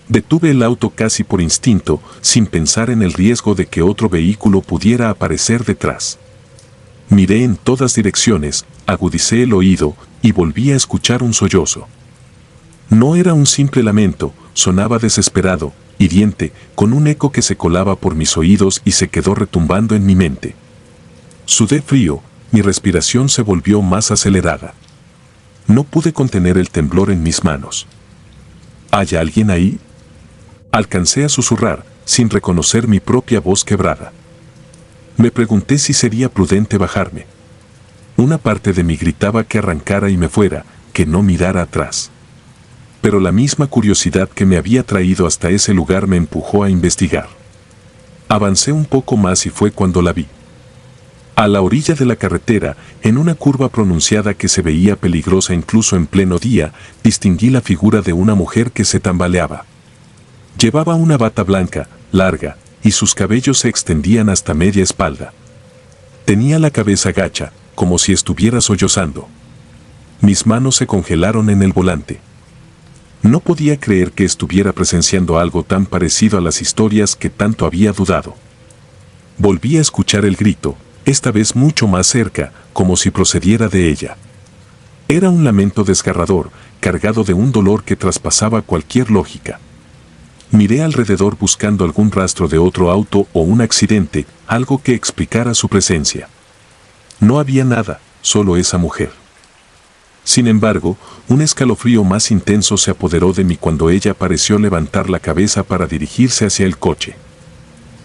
Detuve el auto casi por instinto, sin pensar en el riesgo de que otro vehículo pudiera aparecer detrás. Miré en todas direcciones, agudicé el oído y volví a escuchar un sollozo. No era un simple lamento, sonaba desesperado, hiriente, con un eco que se colaba por mis oídos y se quedó retumbando en mi mente. Sudé frío, mi respiración se volvió más acelerada. No pude contener el temblor en mis manos. ¿Hay alguien ahí? Alcancé a susurrar, sin reconocer mi propia voz quebrada. Me pregunté si sería prudente bajarme. Una parte de mí gritaba que arrancara y me fuera, que no mirara atrás. Pero la misma curiosidad que me había traído hasta ese lugar me empujó a investigar. Avancé un poco más y fue cuando la vi. A la orilla de la carretera, en una curva pronunciada que se veía peligrosa incluso en pleno día, distinguí la figura de una mujer que se tambaleaba. Llevaba una bata blanca, larga, y sus cabellos se extendían hasta media espalda. Tenía la cabeza gacha, como si estuviera sollozando. Mis manos se congelaron en el volante. No podía creer que estuviera presenciando algo tan parecido a las historias que tanto había dudado. Volví a escuchar el grito, esta vez mucho más cerca, como si procediera de ella. Era un lamento desgarrador, cargado de un dolor que traspasaba cualquier lógica. Miré alrededor buscando algún rastro de otro auto o un accidente, algo que explicara su presencia. No había nada, solo esa mujer. Sin embargo, un escalofrío más intenso se apoderó de mí cuando ella pareció levantar la cabeza para dirigirse hacia el coche.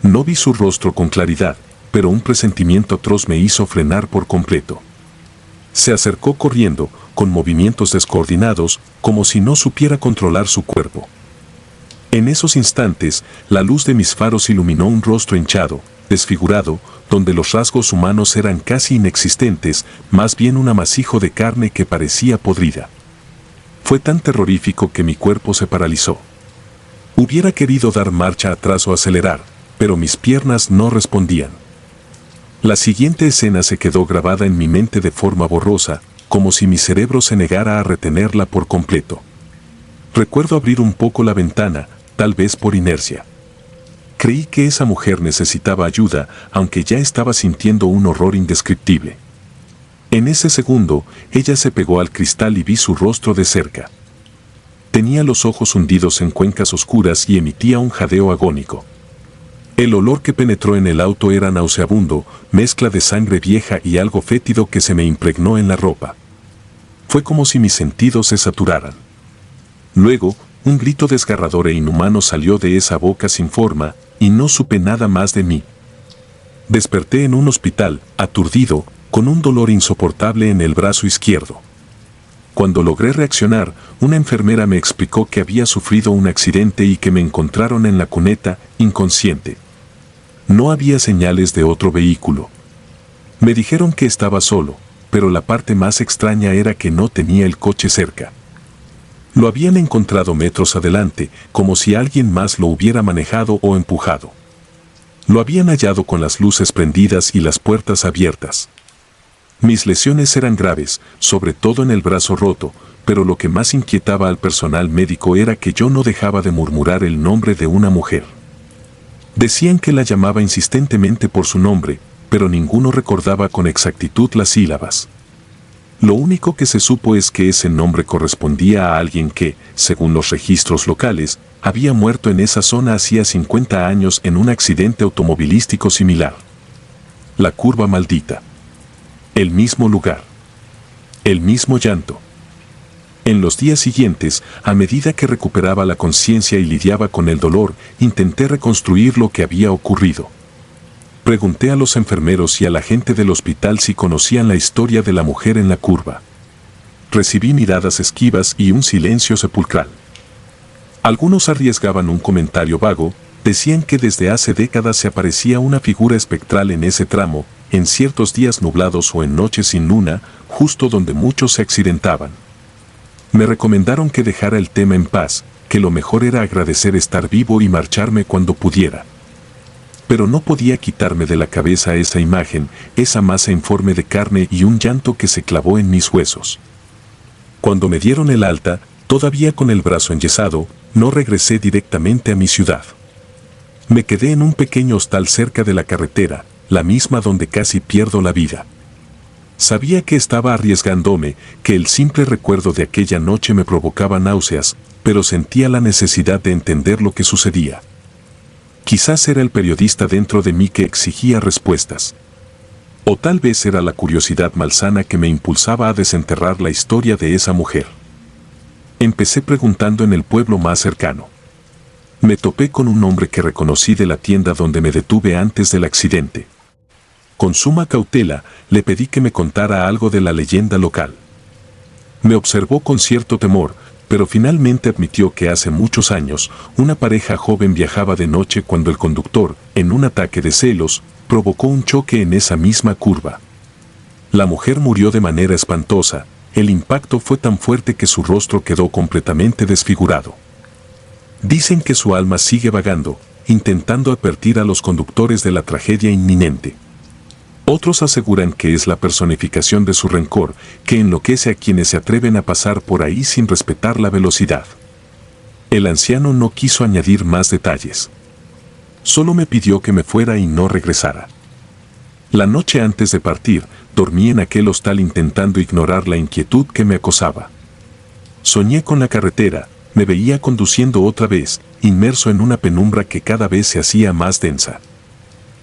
No vi su rostro con claridad, pero un presentimiento atroz me hizo frenar por completo. Se acercó corriendo, con movimientos descoordinados, como si no supiera controlar su cuerpo. En esos instantes, la luz de mis faros iluminó un rostro hinchado, desfigurado, donde los rasgos humanos eran casi inexistentes, más bien un amasijo de carne que parecía podrida. Fue tan terrorífico que mi cuerpo se paralizó. Hubiera querido dar marcha atrás o acelerar, pero mis piernas no respondían. La siguiente escena se quedó grabada en mi mente de forma borrosa, como si mi cerebro se negara a retenerla por completo. Recuerdo abrir un poco la ventana, tal vez por inercia. Creí que esa mujer necesitaba ayuda, aunque ya estaba sintiendo un horror indescriptible. En ese segundo, ella se pegó al cristal y vi su rostro de cerca. Tenía los ojos hundidos en cuencas oscuras y emitía un jadeo agónico. El olor que penetró en el auto era nauseabundo, mezcla de sangre vieja y algo fétido que se me impregnó en la ropa. Fue como si mis sentidos se saturaran. Luego, un grito desgarrador e inhumano salió de esa boca sin forma, y no supe nada más de mí. Desperté en un hospital, aturdido, con un dolor insoportable en el brazo izquierdo. Cuando logré reaccionar, una enfermera me explicó que había sufrido un accidente y que me encontraron en la cuneta, inconsciente. No había señales de otro vehículo. Me dijeron que estaba solo, pero la parte más extraña era que no tenía el coche cerca. Lo habían encontrado metros adelante, como si alguien más lo hubiera manejado o empujado. Lo habían hallado con las luces prendidas y las puertas abiertas. Mis lesiones eran graves, sobre todo en el brazo roto, pero lo que más inquietaba al personal médico era que yo no dejaba de murmurar el nombre de una mujer. Decían que la llamaba insistentemente por su nombre, pero ninguno recordaba con exactitud las sílabas. Lo único que se supo es que ese nombre correspondía a alguien que, según los registros locales, había muerto en esa zona hacía 50 años en un accidente automovilístico similar. La curva maldita. El mismo lugar. El mismo llanto. En los días siguientes, a medida que recuperaba la conciencia y lidiaba con el dolor, intenté reconstruir lo que había ocurrido. Pregunté a los enfermeros y a la gente del hospital si conocían la historia de la mujer en la curva. Recibí miradas esquivas y un silencio sepulcral. Algunos arriesgaban un comentario vago, decían que desde hace décadas se aparecía una figura espectral en ese tramo, en ciertos días nublados o en noches sin luna, justo donde muchos se accidentaban. Me recomendaron que dejara el tema en paz, que lo mejor era agradecer estar vivo y marcharme cuando pudiera. Pero no podía quitarme de la cabeza esa imagen, esa masa informe de carne y un llanto que se clavó en mis huesos. Cuando me dieron el alta, todavía con el brazo enyesado, no regresé directamente a mi ciudad. Me quedé en un pequeño hostal cerca de la carretera, la misma donde casi pierdo la vida. Sabía que estaba arriesgándome, que el simple recuerdo de aquella noche me provocaba náuseas, pero sentía la necesidad de entender lo que sucedía. Quizás era el periodista dentro de mí que exigía respuestas. O tal vez era la curiosidad malsana que me impulsaba a desenterrar la historia de esa mujer. Empecé preguntando en el pueblo más cercano. Me topé con un hombre que reconocí de la tienda donde me detuve antes del accidente. Con suma cautela, le pedí que me contara algo de la leyenda local. Me observó con cierto temor, pero finalmente admitió que hace muchos años, una pareja joven viajaba de noche cuando el conductor, en un ataque de celos, provocó un choque en esa misma curva. La mujer murió de manera espantosa, el impacto fue tan fuerte que su rostro quedó completamente desfigurado. Dicen que su alma sigue vagando, intentando advertir a los conductores de la tragedia inminente. Otros aseguran que es la personificación de su rencor, que enloquece a quienes se atreven a pasar por ahí sin respetar la velocidad. El anciano no quiso añadir más detalles. Solo me pidió que me fuera y no regresara. La noche antes de partir, dormí en aquel hostal intentando ignorar la inquietud que me acosaba. Soñé con la carretera, me veía conduciendo otra vez, inmerso en una penumbra que cada vez se hacía más densa.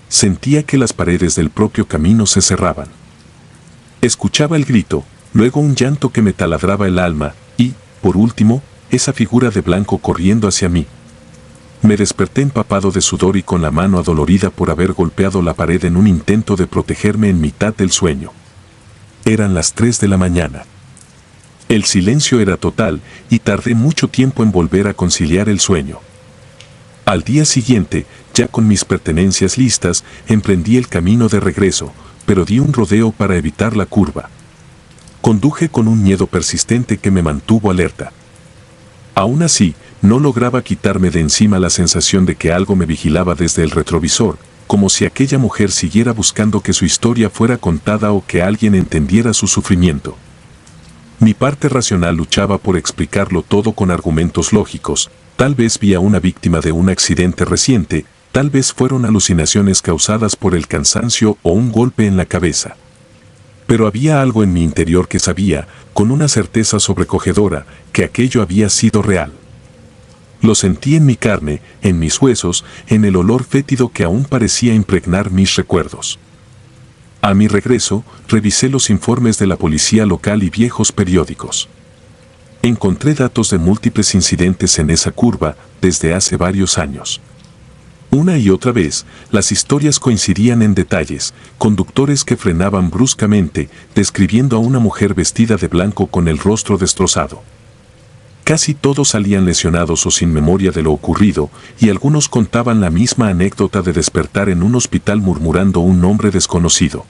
Sentía que las paredes del propio camino se cerraban. Escuchaba el grito, luego un llanto que me taladraba el alma y, por último, esa figura de blanco corriendo hacia mí. Me desperté empapado de sudor y con la mano adolorida por haber golpeado la pared en un intento de protegerme en mitad del sueño. Eran las 3 de la mañana. El silencio era total y tardé mucho tiempo en volver a conciliar el sueño. Al día siguiente, ya con mis pertenencias listas, emprendí el camino de regreso, pero di un rodeo para evitar la curva. Conduje con un miedo persistente que me mantuvo alerta. Aún así, no lograba quitarme de encima la sensación de que algo me vigilaba desde el retrovisor, como si aquella mujer siguiera buscando que su historia fuera contada o que alguien entendiera su sufrimiento. Mi parte racional luchaba por explicarlo todo con argumentos lógicos. Tal vez vi a una víctima de un accidente reciente, tal vez fueron alucinaciones causadas por el cansancio o un golpe en la cabeza. Pero había algo en mi interior que sabía, con una certeza sobrecogedora, que aquello había sido real. Lo sentí en mi carne, en mis huesos, en el olor fétido que aún parecía impregnar mis recuerdos. A mi regreso, revisé los informes de la policía local y viejos periódicos. Encontré datos de múltiples incidentes en esa curva desde hace varios años. Una y otra vez, las historias coincidían en detalles, conductores que frenaban bruscamente, describiendo a una mujer vestida de blanco con el rostro destrozado. Casi todos salían lesionados o sin memoria de lo ocurrido, y algunos contaban la misma anécdota de despertar en un hospital murmurando un nombre desconocido.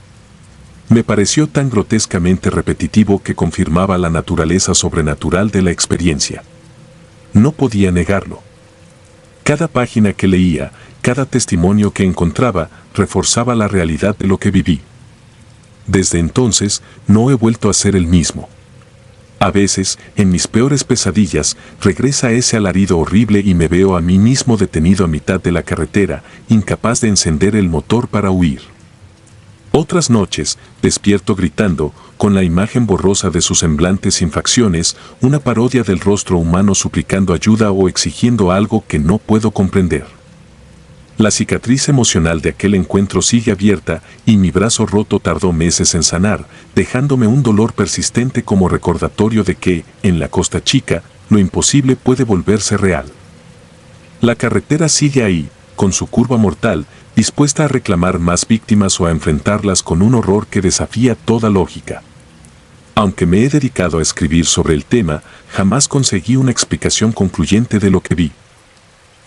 Me pareció tan grotescamente repetitivo que confirmaba la naturaleza sobrenatural de la experiencia. No podía negarlo. Cada página que leía, cada testimonio que encontraba, reforzaba la realidad de lo que viví. Desde entonces, no he vuelto a ser el mismo. A veces, en mis peores pesadillas, regresa ese alarido horrible y me veo a mí mismo detenido a mitad de la carretera, incapaz de encender el motor para huir. Otras noches, despierto gritando, con la imagen borrosa de su semblante sin facciones, una parodia del rostro humano suplicando ayuda o exigiendo algo que no puedo comprender. La cicatriz emocional de aquel encuentro sigue abierta y mi brazo roto tardó meses en sanar, dejándome un dolor persistente como recordatorio de que, en la Costa Chica, lo imposible puede volverse real. La carretera sigue ahí, con su curva mortal, dispuesta a reclamar más víctimas o a enfrentarlas con un horror que desafía toda lógica. Aunque me he dedicado a escribir sobre el tema, jamás conseguí una explicación concluyente de lo que vi.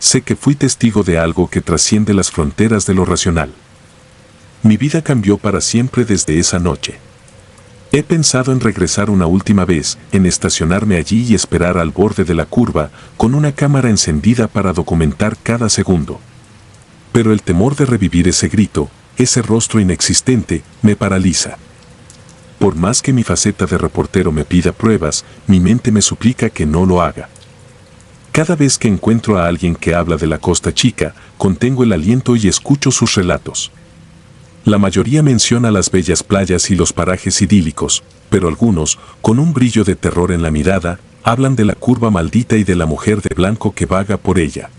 Sé que fui testigo de algo que trasciende las fronteras de lo racional. Mi vida cambió para siempre desde esa noche. He pensado en regresar una última vez, en estacionarme allí y esperar al borde de la curva, con una cámara encendida para documentar cada segundo. Pero el temor de revivir ese grito, ese rostro inexistente, me paraliza. Por más que mi faceta de reportero me pida pruebas, mi mente me suplica que no lo haga. Cada vez que encuentro a alguien que habla de la Costa Chica, contengo el aliento y escucho sus relatos. La mayoría menciona las bellas playas y los parajes idílicos, pero algunos, con un brillo de terror en la mirada, hablan de la curva maldita y de la mujer de blanco que vaga por ella.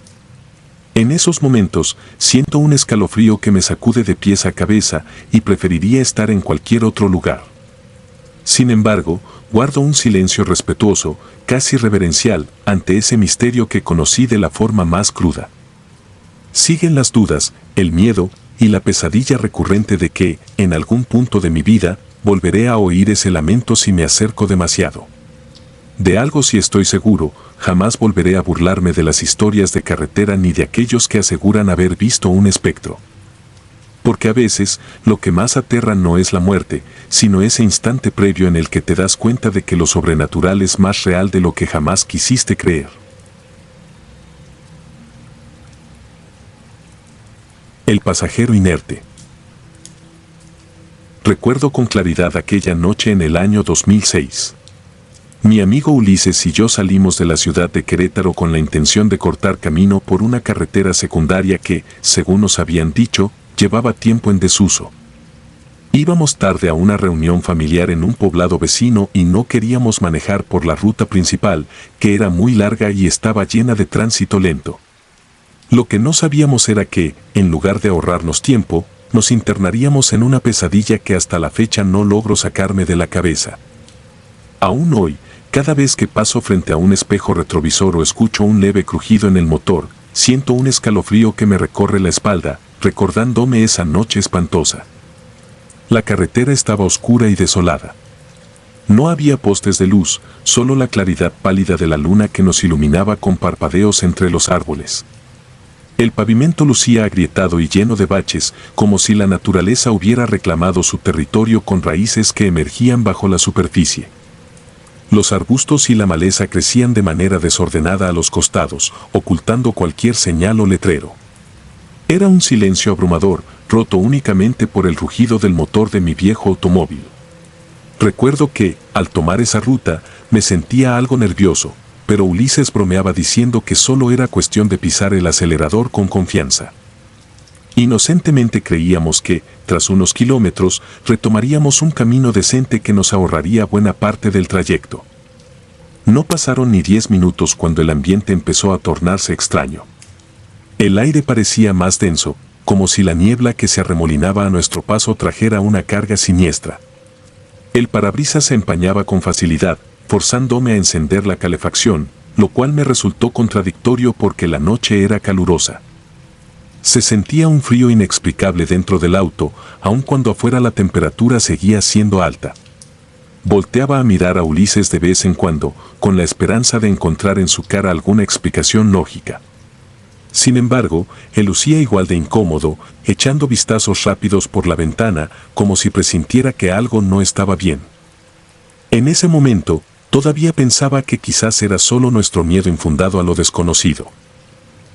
En esos momentos, siento un escalofrío que me sacude de pies a cabeza y preferiría estar en cualquier otro lugar. Sin embargo, guardo un silencio respetuoso, casi reverencial, ante ese misterio que conocí de la forma más cruda. Siguen las dudas, el miedo y la pesadilla recurrente de que, en algún punto de mi vida, volveré a oír ese lamento si me acerco demasiado. De algo sí estoy seguro, jamás volveré a burlarme de las historias de carretera ni de aquellos que aseguran haber visto un espectro. Porque a veces, lo que más aterra no es la muerte, sino ese instante previo en el que te das cuenta de que lo sobrenatural es más real de lo que jamás quisiste creer. El pasajero inerte. Recuerdo con claridad aquella noche en el año 2006. Mi amigo Ulises y yo salimos de la ciudad de Querétaro con la intención de cortar camino por una carretera secundaria que, según nos habían dicho, llevaba tiempo en desuso. Íbamos tarde a una reunión familiar en un poblado vecino y no queríamos manejar por la ruta principal, que era muy larga y estaba llena de tránsito lento. Lo que no sabíamos era que, en lugar de ahorrarnos tiempo, nos internaríamos en una pesadilla que hasta la fecha no logro sacarme de la cabeza. Aún hoy, cada vez que paso frente a un espejo retrovisor o escucho un leve crujido en el motor, siento un escalofrío que me recorre la espalda, recordándome esa noche espantosa. La carretera estaba oscura y desolada. No había postes de luz, solo la claridad pálida de la luna que nos iluminaba con parpadeos entre los árboles. El pavimento lucía agrietado y lleno de baches, como si la naturaleza hubiera reclamado su territorio con raíces que emergían bajo la superficie. Los arbustos y la maleza crecían de manera desordenada a los costados, ocultando cualquier señal o letrero. Era un silencio abrumador, roto únicamente por el rugido del motor de mi viejo automóvil. Recuerdo que, al tomar esa ruta, me sentía algo nervioso, pero Ulises bromeaba diciendo que solo era cuestión de pisar el acelerador con confianza. Inocentemente creíamos que, tras unos kilómetros, retomaríamos un camino decente que nos ahorraría buena parte del trayecto. No pasaron ni 10 minutos cuando el ambiente empezó a tornarse extraño. El aire parecía más denso, como si la niebla que se arremolinaba a nuestro paso trajera una carga siniestra. El parabrisas se empañaba con facilidad, forzándome a encender la calefacción, lo cual me resultó contradictorio porque la noche era calurosa. Se sentía un frío inexplicable dentro del auto, aun cuando afuera la temperatura seguía siendo alta. Volteaba a mirar a Ulises de vez en cuando, con la esperanza de encontrar en su cara alguna explicación lógica. Sin embargo, él lucía igual de incómodo, echando vistazos rápidos por la ventana, como si presintiera que algo no estaba bien. En ese momento, todavía pensaba que quizás era solo nuestro miedo infundado a lo desconocido.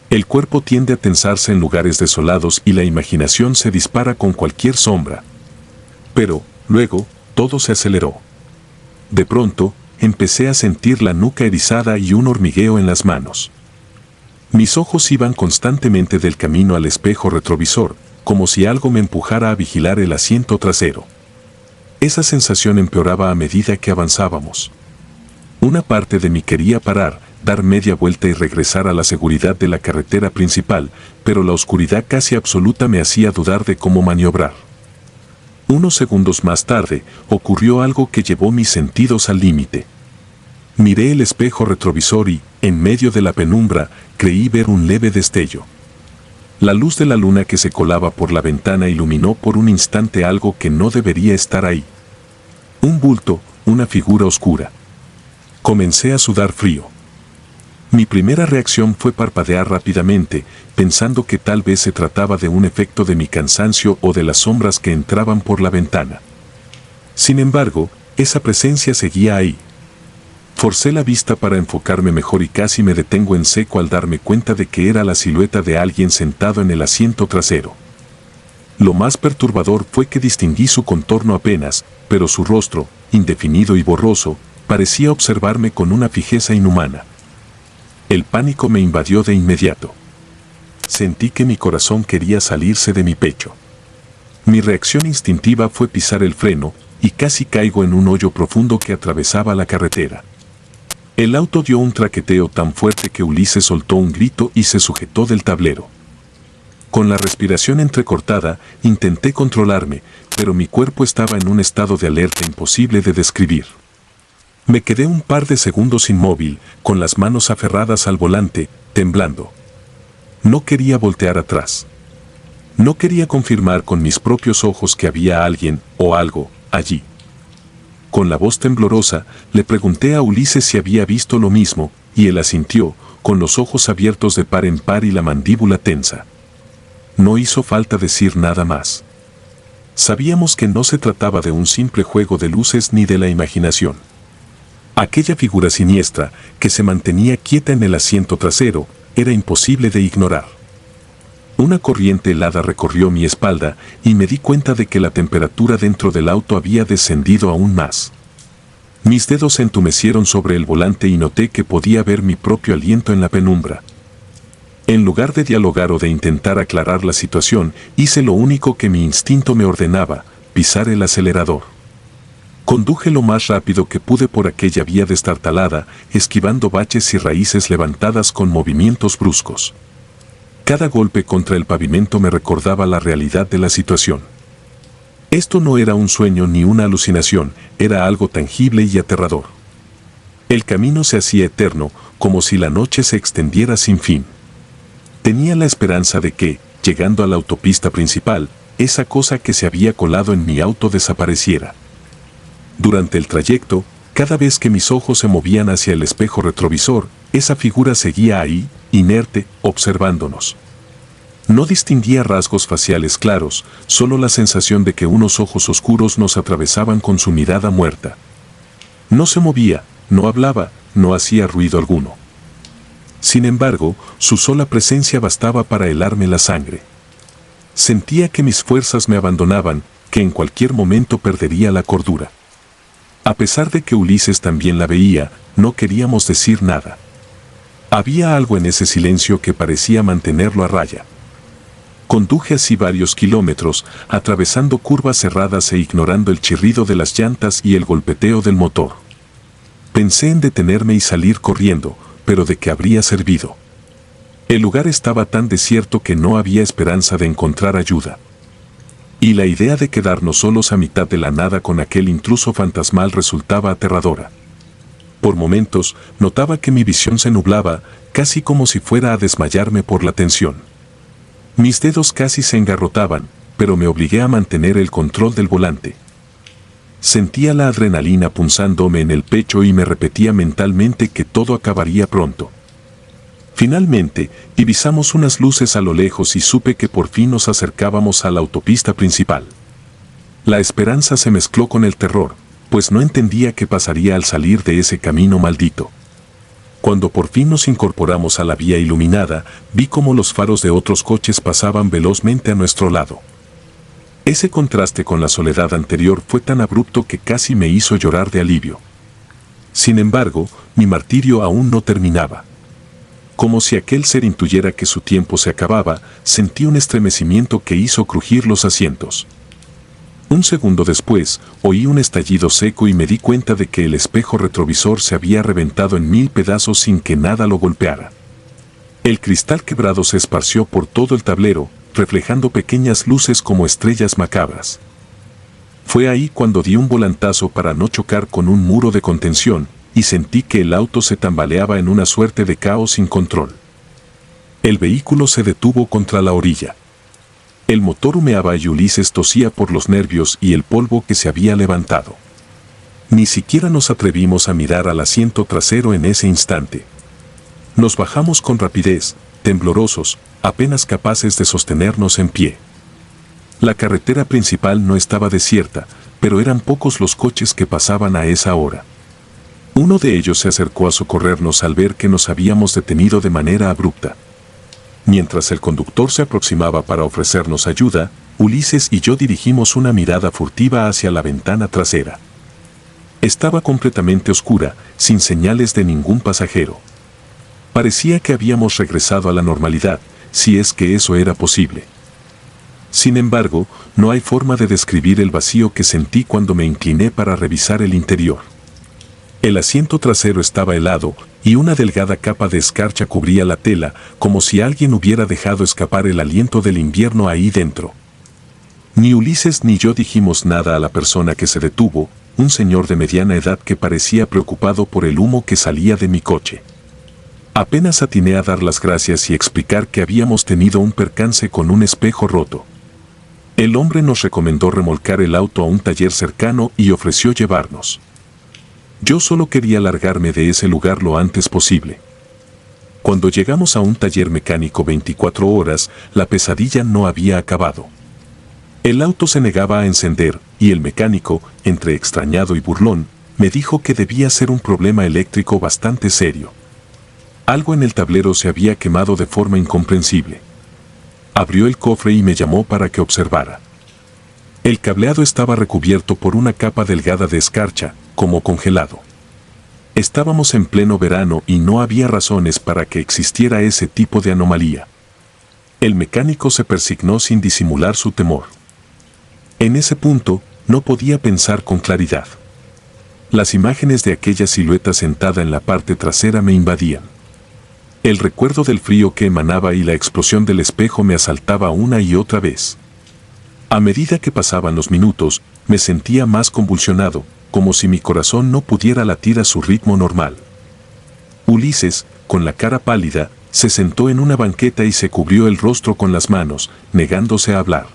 El cuerpo tiende a tensarse en lugares desolados y la imaginación se dispara con cualquier sombra. Pero, luego, todo se aceleró. De pronto, empecé a sentir la nuca erizada y un hormigueo en las manos. Mis ojos iban constantemente del camino al espejo retrovisor, como si algo me empujara a vigilar el asiento trasero. Esa sensación empeoraba a medida que avanzábamos. Una parte de mí quería parar, dar media vuelta y regresar a la seguridad de la carretera principal, pero la oscuridad casi absoluta me hacía dudar de cómo maniobrar. Unos segundos más tarde, ocurrió algo que llevó mis sentidos al límite. Miré el espejo retrovisor y, en medio de la penumbra, creí ver un leve destello. La luz de la luna que se colaba por la ventana iluminó por un instante algo que no debería estar ahí. Un bulto, una figura oscura. Comencé a sudar frío. Mi primera reacción fue parpadear rápidamente, pensando que tal vez se trataba de un efecto de mi cansancio o de las sombras que entraban por la ventana. Sin embargo, esa presencia seguía ahí. Forcé la vista para enfocarme mejor y casi me detengo en seco al darme cuenta de que era la silueta de alguien sentado en el asiento trasero. Lo más perturbador fue que distinguí su contorno apenas, pero su rostro, indefinido y borroso, parecía observarme con una fijeza inhumana. El pánico me invadió de inmediato. Sentí que mi corazón quería salirse de mi pecho. Mi reacción instintiva fue pisar el freno, y casi caigo en un hoyo profundo que atravesaba la carretera. El auto dio un traqueteo tan fuerte que Ulises soltó un grito y se sujetó del tablero. Con la respiración entrecortada, intenté controlarme, pero mi cuerpo estaba en un estado de alerta imposible de describir. Me quedé un par de segundos inmóvil, con las manos aferradas al volante, temblando. No quería voltear atrás. No quería confirmar con mis propios ojos que había alguien, o algo, allí. Con la voz temblorosa, le pregunté a Ulises si había visto lo mismo, y él asintió, con los ojos abiertos de par en par y la mandíbula tensa. No hizo falta decir nada más. Sabíamos que no se trataba de un simple juego de luces ni de la imaginación. Aquella figura siniestra, que se mantenía quieta en el asiento trasero, era imposible de ignorar. Una corriente helada recorrió mi espalda y me di cuenta de que la temperatura dentro del auto había descendido aún más. Mis dedos se entumecieron sobre el volante y noté que podía ver mi propio aliento en la penumbra. En lugar de dialogar o de intentar aclarar la situación, hice lo único que mi instinto me ordenaba, pisar el acelerador. Conduje lo más rápido que pude por aquella vía destartalada, esquivando baches y raíces levantadas con movimientos bruscos. Cada golpe contra el pavimento me recordaba la realidad de la situación. Esto no era un sueño ni una alucinación, era algo tangible y aterrador. El camino se hacía eterno, como si la noche se extendiera sin fin. Tenía la esperanza de que, llegando a la autopista principal, esa cosa que se había colado en mi auto desapareciera. Durante el trayecto, cada vez que mis ojos se movían hacia el espejo retrovisor, esa figura seguía ahí, inerte, observándonos. No distinguía rasgos faciales claros, solo la sensación de que unos ojos oscuros nos atravesaban con su mirada muerta. No se movía, no hablaba, no hacía ruido alguno. Sin embargo, su sola presencia bastaba para helarme la sangre. Sentía que mis fuerzas me abandonaban, que en cualquier momento perdería la cordura. A pesar de que Ulises también la veía, no queríamos decir nada. Había algo en ese silencio que parecía mantenerlo a raya. Conduje así varios kilómetros, atravesando curvas cerradas e ignorando el chirrido de las llantas y el golpeteo del motor. Pensé en detenerme y salir corriendo, pero ¿de qué habría servido? El lugar estaba tan desierto que no había esperanza de encontrar ayuda. Y la idea de quedarnos solos a mitad de la nada con aquel intruso fantasmal resultaba aterradora. Por momentos, notaba que mi visión se nublaba, casi como si fuera a desmayarme por la tensión. Mis dedos casi se engarrotaban, pero me obligué a mantener el control del volante. Sentía la adrenalina punzándome en el pecho y me repetía mentalmente que todo acabaría pronto. Finalmente, divisamos unas luces a lo lejos y supe que por fin nos acercábamos a la autopista principal. La esperanza se mezcló con el terror, pues no entendía qué pasaría al salir de ese camino maldito. Cuando por fin nos incorporamos a la vía iluminada, vi cómo los faros de otros coches pasaban velozmente a nuestro lado. Ese contraste con la soledad anterior fue tan abrupto que casi me hizo llorar de alivio. Sin embargo, mi martirio aún no terminaba. Como si aquel ser intuyera que su tiempo se acababa, sentí un estremecimiento que hizo crujir los asientos. Un segundo después, oí un estallido seco y me di cuenta de que el espejo retrovisor se había reventado en 1000 pedazos sin que nada lo golpeara. El cristal quebrado se esparció por todo el tablero, reflejando pequeñas luces como estrellas macabras. Fue ahí cuando di un volantazo para no chocar con un muro de contención, y sentí que el auto se tambaleaba en una suerte de caos sin control. El vehículo se detuvo contra la orilla. El motor humeaba y Ulises tosía por los nervios y el polvo que se había levantado. Ni siquiera nos atrevimos a mirar al asiento trasero en ese instante. Nos bajamos con rapidez, temblorosos, apenas capaces de sostenernos en pie. La carretera principal no estaba desierta, pero eran pocos los coches que pasaban a esa hora. Uno de ellos se acercó a socorrernos al ver que nos habíamos detenido de manera abrupta. Mientras el conductor se aproximaba para ofrecernos ayuda, Ulises y yo dirigimos una mirada furtiva hacia la ventana trasera. Estaba completamente oscura, sin señales de ningún pasajero. Parecía que habíamos regresado a la normalidad, si es que eso era posible. Sin embargo, no hay forma de describir el vacío que sentí cuando me incliné para revisar el interior. El asiento trasero estaba helado y una delgada capa de escarcha cubría la tela, como si alguien hubiera dejado escapar el aliento del invierno ahí dentro. Ni Ulises ni yo dijimos nada a la persona que se detuvo, un señor de mediana edad que parecía preocupado por el humo que salía de mi coche. Apenas atiné a dar las gracias y explicar que habíamos tenido un percance con un espejo roto. El hombre nos recomendó remolcar el auto a un taller cercano y ofreció llevarnos. Yo solo quería largarme de ese lugar lo antes posible. Cuando llegamos a un taller mecánico 24 horas, la pesadilla no había acabado. El auto se negaba a encender, y el mecánico, entre extrañado y burlón, me dijo que debía ser un problema eléctrico bastante serio. Algo en el tablero se había quemado de forma incomprensible. Abrió el cofre y me llamó para que observara. El cableado estaba recubierto por una capa delgada de escarcha, como congelado. Estábamos en pleno verano y no había razones para que existiera ese tipo de anomalía. El mecánico se persignó sin disimular su temor. En ese punto, no podía pensar con claridad. Las imágenes de aquella silueta sentada en la parte trasera me invadían. El recuerdo del frío que emanaba y la explosión del espejo me asaltaba una y otra vez. A medida que pasaban los minutos, me sentía más convulsionado, como si mi corazón no pudiera latir a su ritmo normal. Ulises, con la cara pálida, se sentó en una banqueta y se cubrió el rostro con las manos, negándose a hablar.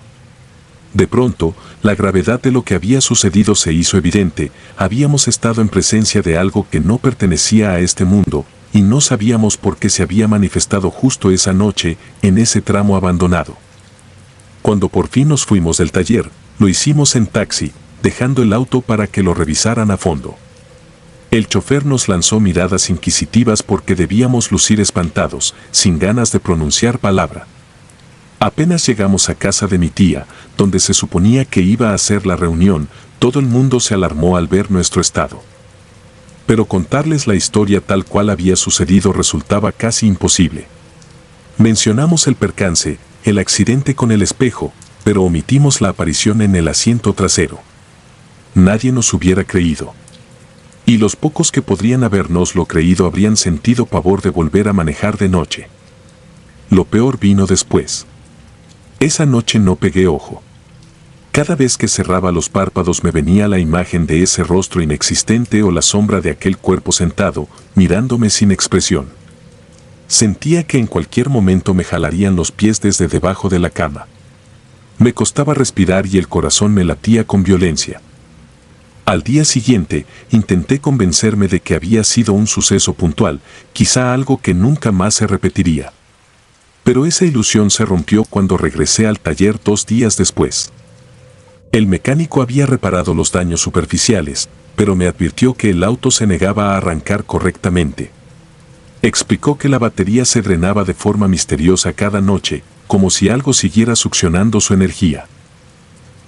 De pronto, la gravedad de lo que había sucedido se hizo evidente. Habíamos estado en presencia de algo que no pertenecía a este mundo, y no sabíamos por qué se había manifestado justo esa noche, en ese tramo abandonado. Cuando por fin nos fuimos del taller, lo hicimos en taxi, dejando el auto para que lo revisaran a fondo. El chofer nos lanzó miradas inquisitivas porque debíamos lucir espantados, sin ganas de pronunciar palabra. Apenas llegamos a casa de mi tía, donde se suponía que iba a ser la reunión, todo el mundo se alarmó al ver nuestro estado. Pero contarles la historia tal cual había sucedido resultaba casi imposible. Mencionamos el percance, el accidente con el espejo, pero omitimos la aparición en el asiento trasero. Nadie nos hubiera creído. Y los pocos que podrían habernoslo creído habrían sentido pavor de volver a manejar de noche. Lo peor vino después. Esa noche no pegué ojo. Cada vez que cerraba los párpados me venía la imagen de ese rostro inexistente o la sombra de aquel cuerpo sentado, mirándome sin expresión. Sentía que en cualquier momento me jalarían los pies desde debajo de la cama. Me costaba respirar y el corazón me latía con violencia. Al día siguiente, intenté convencerme de que había sido un suceso puntual, quizá algo que nunca más se repetiría. Pero esa ilusión se rompió cuando regresé al taller 2 días después. El mecánico había reparado los daños superficiales, pero me advirtió que el auto se negaba a arrancar correctamente. Explicó que la batería se drenaba de forma misteriosa cada noche, como si algo siguiera succionando su energía.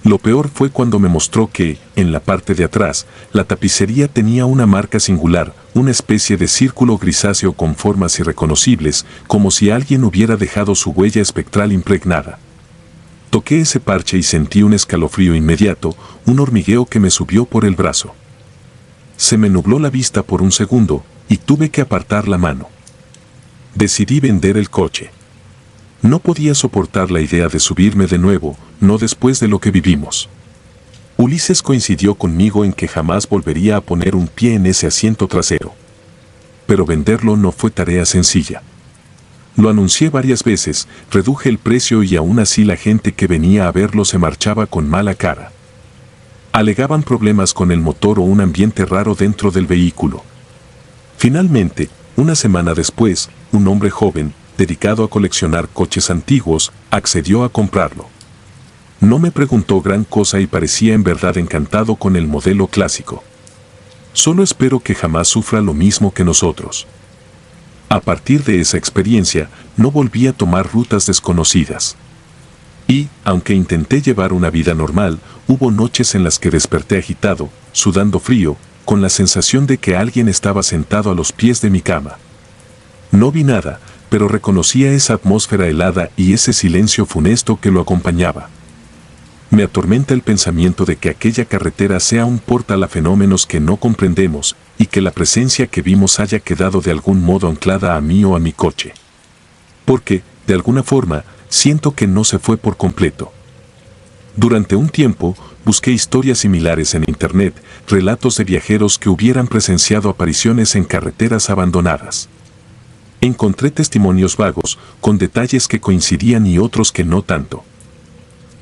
Lo peor fue cuando me mostró que, en la parte de atrás, la tapicería tenía una marca singular, una especie de círculo grisáceo con formas irreconocibles, como si alguien hubiera dejado su huella espectral impregnada. Toqué ese parche y sentí un escalofrío inmediato, un hormigueo que me subió por el brazo. Se me nubló la vista por un segundo, y tuve que apartar la mano. Decidí vender el coche. No podía soportar la idea de subirme de nuevo, no después de lo que vivimos. Ulises coincidió conmigo en que jamás volvería a poner un pie en ese asiento trasero. Pero venderlo no fue tarea sencilla. Lo anuncié varias veces, reduje el precio y aún así la gente que venía a verlo se marchaba con mala cara. Alegaban problemas con el motor o un ambiente raro dentro del vehículo. Finalmente, una semana después, un hombre joven, dedicado a coleccionar coches antiguos, accedió a comprarlo. No me preguntó gran cosa y parecía en verdad encantado con el modelo clásico. Solo espero que jamás sufra lo mismo que nosotros. A partir de esa experiencia, no volví a tomar rutas desconocidas. Y, aunque intenté llevar una vida normal, hubo noches en las que desperté agitado, sudando frío, con la sensación de que alguien estaba sentado a los pies de mi cama. No vi nada, pero reconocía esa atmósfera helada y ese silencio funesto que lo acompañaba. Me atormenta el pensamiento de que aquella carretera sea un portal a fenómenos que no comprendemos y que la presencia que vimos haya quedado de algún modo anclada a mí o a mi coche. Porque, de alguna forma, siento que no se fue por completo. Durante un tiempo, busqué historias similares en internet, relatos de viajeros que hubieran presenciado apariciones en carreteras abandonadas. Encontré testimonios vagos, con detalles que coincidían y otros que no tanto.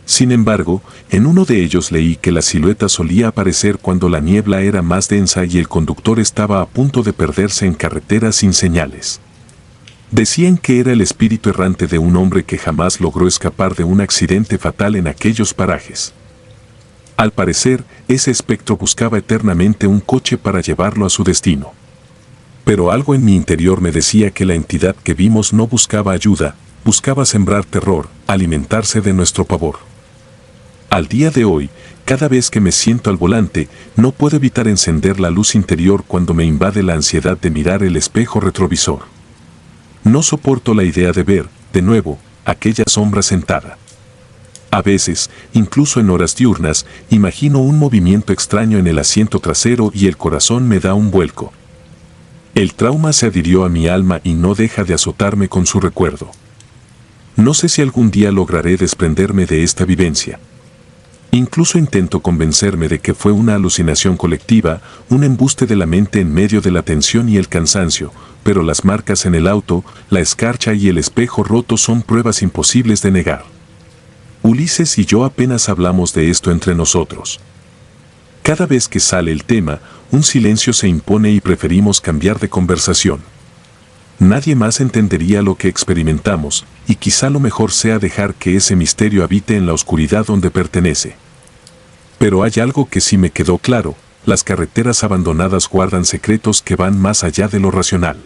Sin embargo, en uno de ellos leí que la silueta solía aparecer cuando la niebla era más densa y el conductor estaba a punto de perderse en carreteras sin señales. Decían que era el espíritu errante de un hombre que jamás logró escapar de un accidente fatal en aquellos parajes. Al parecer, ese espectro buscaba eternamente un coche para llevarlo a su destino. Pero algo en mi interior me decía que la entidad que vimos no buscaba ayuda, buscaba sembrar terror, alimentarse de nuestro pavor. Al día de hoy, cada vez que me siento al volante, no puedo evitar encender la luz interior cuando me invade la ansiedad de mirar el espejo retrovisor. No soporto la idea de ver, de nuevo, aquella sombra sentada. A veces, incluso en horas diurnas, imagino un movimiento extraño en el asiento trasero y el corazón me da un vuelco. El trauma se adhirió a mi alma y no deja de azotarme con su recuerdo. No sé si algún día lograré desprenderme de esta vivencia. Incluso intento convencerme de que fue una alucinación colectiva, un embuste de la mente en medio de la tensión y el cansancio, pero las marcas en el auto, la escarcha y el espejo roto son pruebas imposibles de negar. Ulises y yo apenas hablamos de esto entre nosotros. Cada vez que sale el tema, un silencio se impone y preferimos cambiar de conversación. Nadie más entendería lo que experimentamos, y quizá lo mejor sea dejar que ese misterio habite en la oscuridad donde pertenece. Pero hay algo que sí me quedó claro: las carreteras abandonadas guardan secretos que van más allá de lo racional.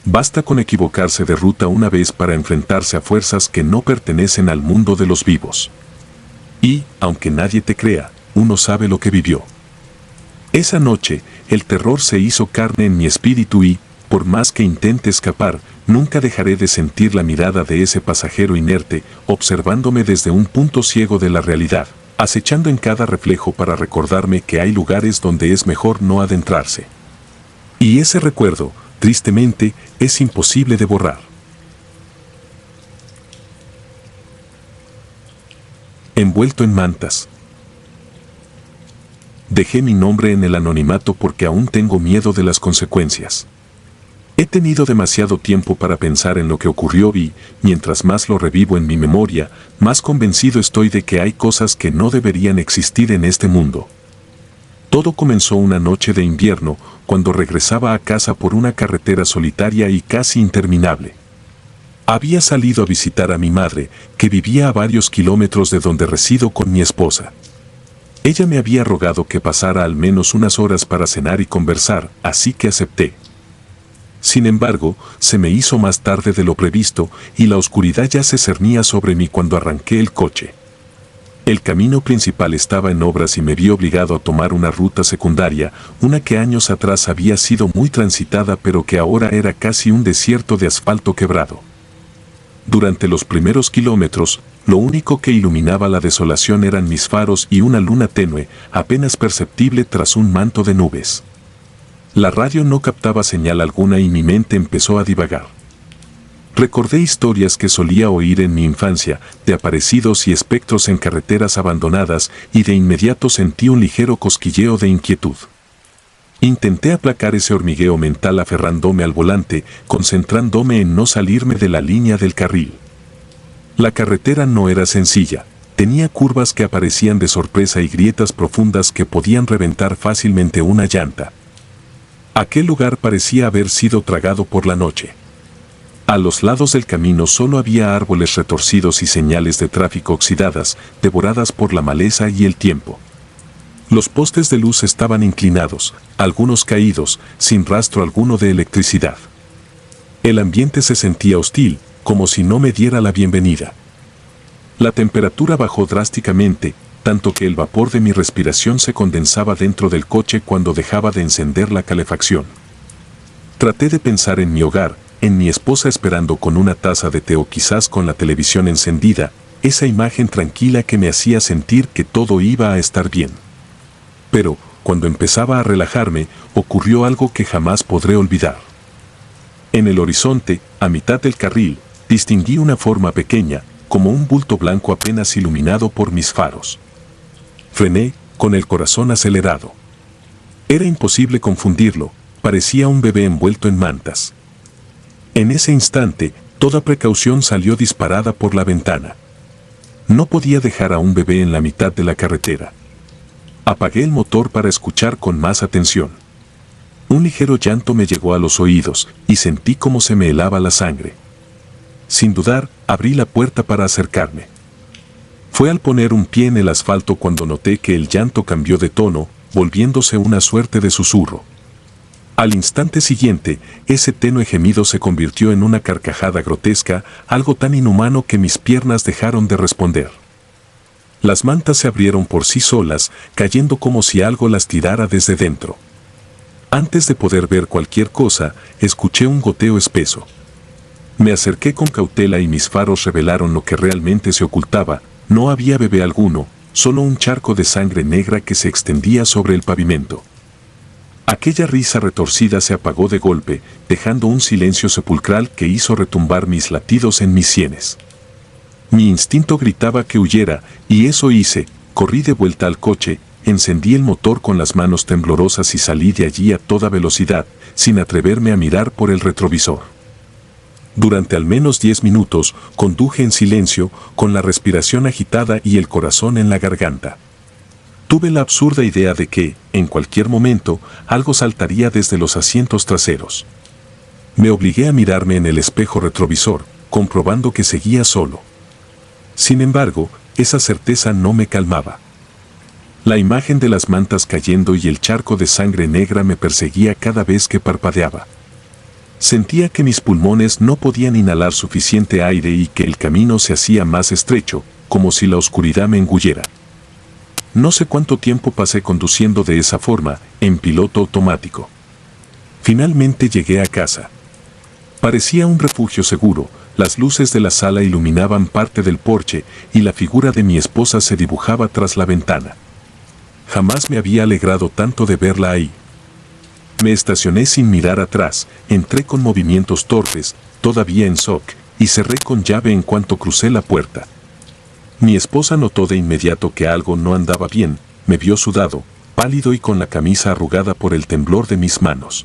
Basta con equivocarse de ruta una vez para enfrentarse a fuerzas que no pertenecen al mundo de los vivos. Y, aunque nadie te crea, uno sabe lo que vivió. Esa noche, el terror se hizo carne en mi espíritu y, por más que intente escapar, nunca dejaré de sentir la mirada de ese pasajero inerte, observándome desde un punto ciego de la realidad, acechando en cada reflejo para recordarme que hay lugares donde es mejor no adentrarse. Y ese recuerdo, tristemente, es imposible de borrar. Envuelto en mantas. Dejé mi nombre en el anonimato porque aún tengo miedo de las consecuencias. He tenido demasiado tiempo para pensar en lo que ocurrió y, mientras más lo revivo en mi memoria, más convencido estoy de que hay cosas que no deberían existir en este mundo. Todo comenzó una noche de invierno, cuando regresaba a casa por una carretera solitaria y casi interminable. Había salido a visitar a mi madre, que vivía a varios kilómetros de donde resido con mi esposa. Ella me había rogado que pasara al menos unas horas para cenar y conversar, así que acepté. Sin embargo, se me hizo más tarde de lo previsto y la oscuridad ya se cernía sobre mí cuando arranqué el coche. El camino principal estaba en obras y me vi obligado a tomar una ruta secundaria, una que años atrás había sido muy transitada pero que ahora era casi un desierto de asfalto quebrado. Durante los primeros kilómetros, lo único que iluminaba la desolación eran mis faros y una luna tenue, apenas perceptible tras un manto de nubes. La radio no captaba señal alguna y mi mente empezó a divagar. Recordé historias que solía oír en mi infancia, de aparecidos y espectros en carreteras abandonadas, y de inmediato sentí un ligero cosquilleo de inquietud. Intenté aplacar ese hormigueo mental aferrándome al volante, concentrándome en no salirme de la línea del carril. La carretera no era sencilla, tenía curvas que aparecían de sorpresa y grietas profundas que podían reventar fácilmente una llanta. Aquel lugar parecía haber sido tragado por la noche. A los lados del camino solo había árboles retorcidos y señales de tráfico oxidadas, devoradas por la maleza y el tiempo. Los postes de luz estaban inclinados, algunos caídos, sin rastro alguno de electricidad. El ambiente se sentía hostil, como si no me diera la bienvenida. La temperatura bajó drásticamente, tanto que el vapor de mi respiración se condensaba dentro del coche cuando dejaba de encender la calefacción. Traté de pensar en mi hogar, en mi esposa esperando con una taza de té o quizás con la televisión encendida, esa imagen tranquila que me hacía sentir que todo iba a estar bien. Pero, cuando empezaba a relajarme, ocurrió algo que jamás podré olvidar. En el horizonte, a mitad del carril, distinguí una forma pequeña, como un bulto blanco apenas iluminado por mis faros. Frené, con el corazón acelerado. Era imposible confundirlo, parecía un bebé envuelto en mantas. En ese instante, toda precaución salió disparada por la ventana. No podía dejar a un bebé en la mitad de la carretera. Apagué el motor para escuchar con más atención. Un ligero llanto me llegó a los oídos y sentí cómo se me helaba la sangre. Sin dudar, abrí la puerta para acercarme. Fue al poner un pie en el asfalto cuando noté que el llanto cambió de tono, volviéndose una suerte de susurro. Al instante siguiente, ese tenue gemido se convirtió en una carcajada grotesca, algo tan inhumano que mis piernas dejaron de responder. Las mantas se abrieron por sí solas, cayendo como si algo las tirara desde dentro. Antes de poder ver cualquier cosa, escuché un goteo espeso. Me acerqué con cautela y mis faros revelaron lo que realmente se ocultaba. No había bebé alguno, solo un charco de sangre negra que se extendía sobre el pavimento. Aquella risa retorcida se apagó de golpe, dejando un silencio sepulcral que hizo retumbar mis latidos en mis sienes. Mi instinto gritaba que huyera, y eso hice. Corrí de vuelta al coche, encendí el motor con las manos temblorosas y salí de allí a toda velocidad, sin atreverme a mirar por el retrovisor. Durante al menos 10 minutos, conduje en silencio, con la respiración agitada y el corazón en la garganta. Tuve la absurda idea de que, en cualquier momento, algo saltaría desde los asientos traseros. Me obligué a mirarme en el espejo retrovisor, comprobando que seguía solo. Sin embargo, esa certeza no me calmaba. La imagen de las mantas cayendo y el charco de sangre negra me perseguía cada vez que parpadeaba. Sentía que mis pulmones no podían inhalar suficiente aire y que el camino se hacía más estrecho, como si la oscuridad me engullera. No sé cuánto tiempo pasé conduciendo de esa forma, en piloto automático. Finalmente llegué a casa. Parecía un refugio seguro, las luces de la sala iluminaban parte del porche y la figura de mi esposa se dibujaba tras la ventana. Jamás me había alegrado tanto de verla ahí. Me estacioné sin mirar atrás, entré con movimientos torpes, todavía en shock, y cerré con llave en cuanto crucé la puerta. Mi esposa notó de inmediato que algo no andaba bien, me vio sudado, pálido y con la camisa arrugada por el temblor de mis manos.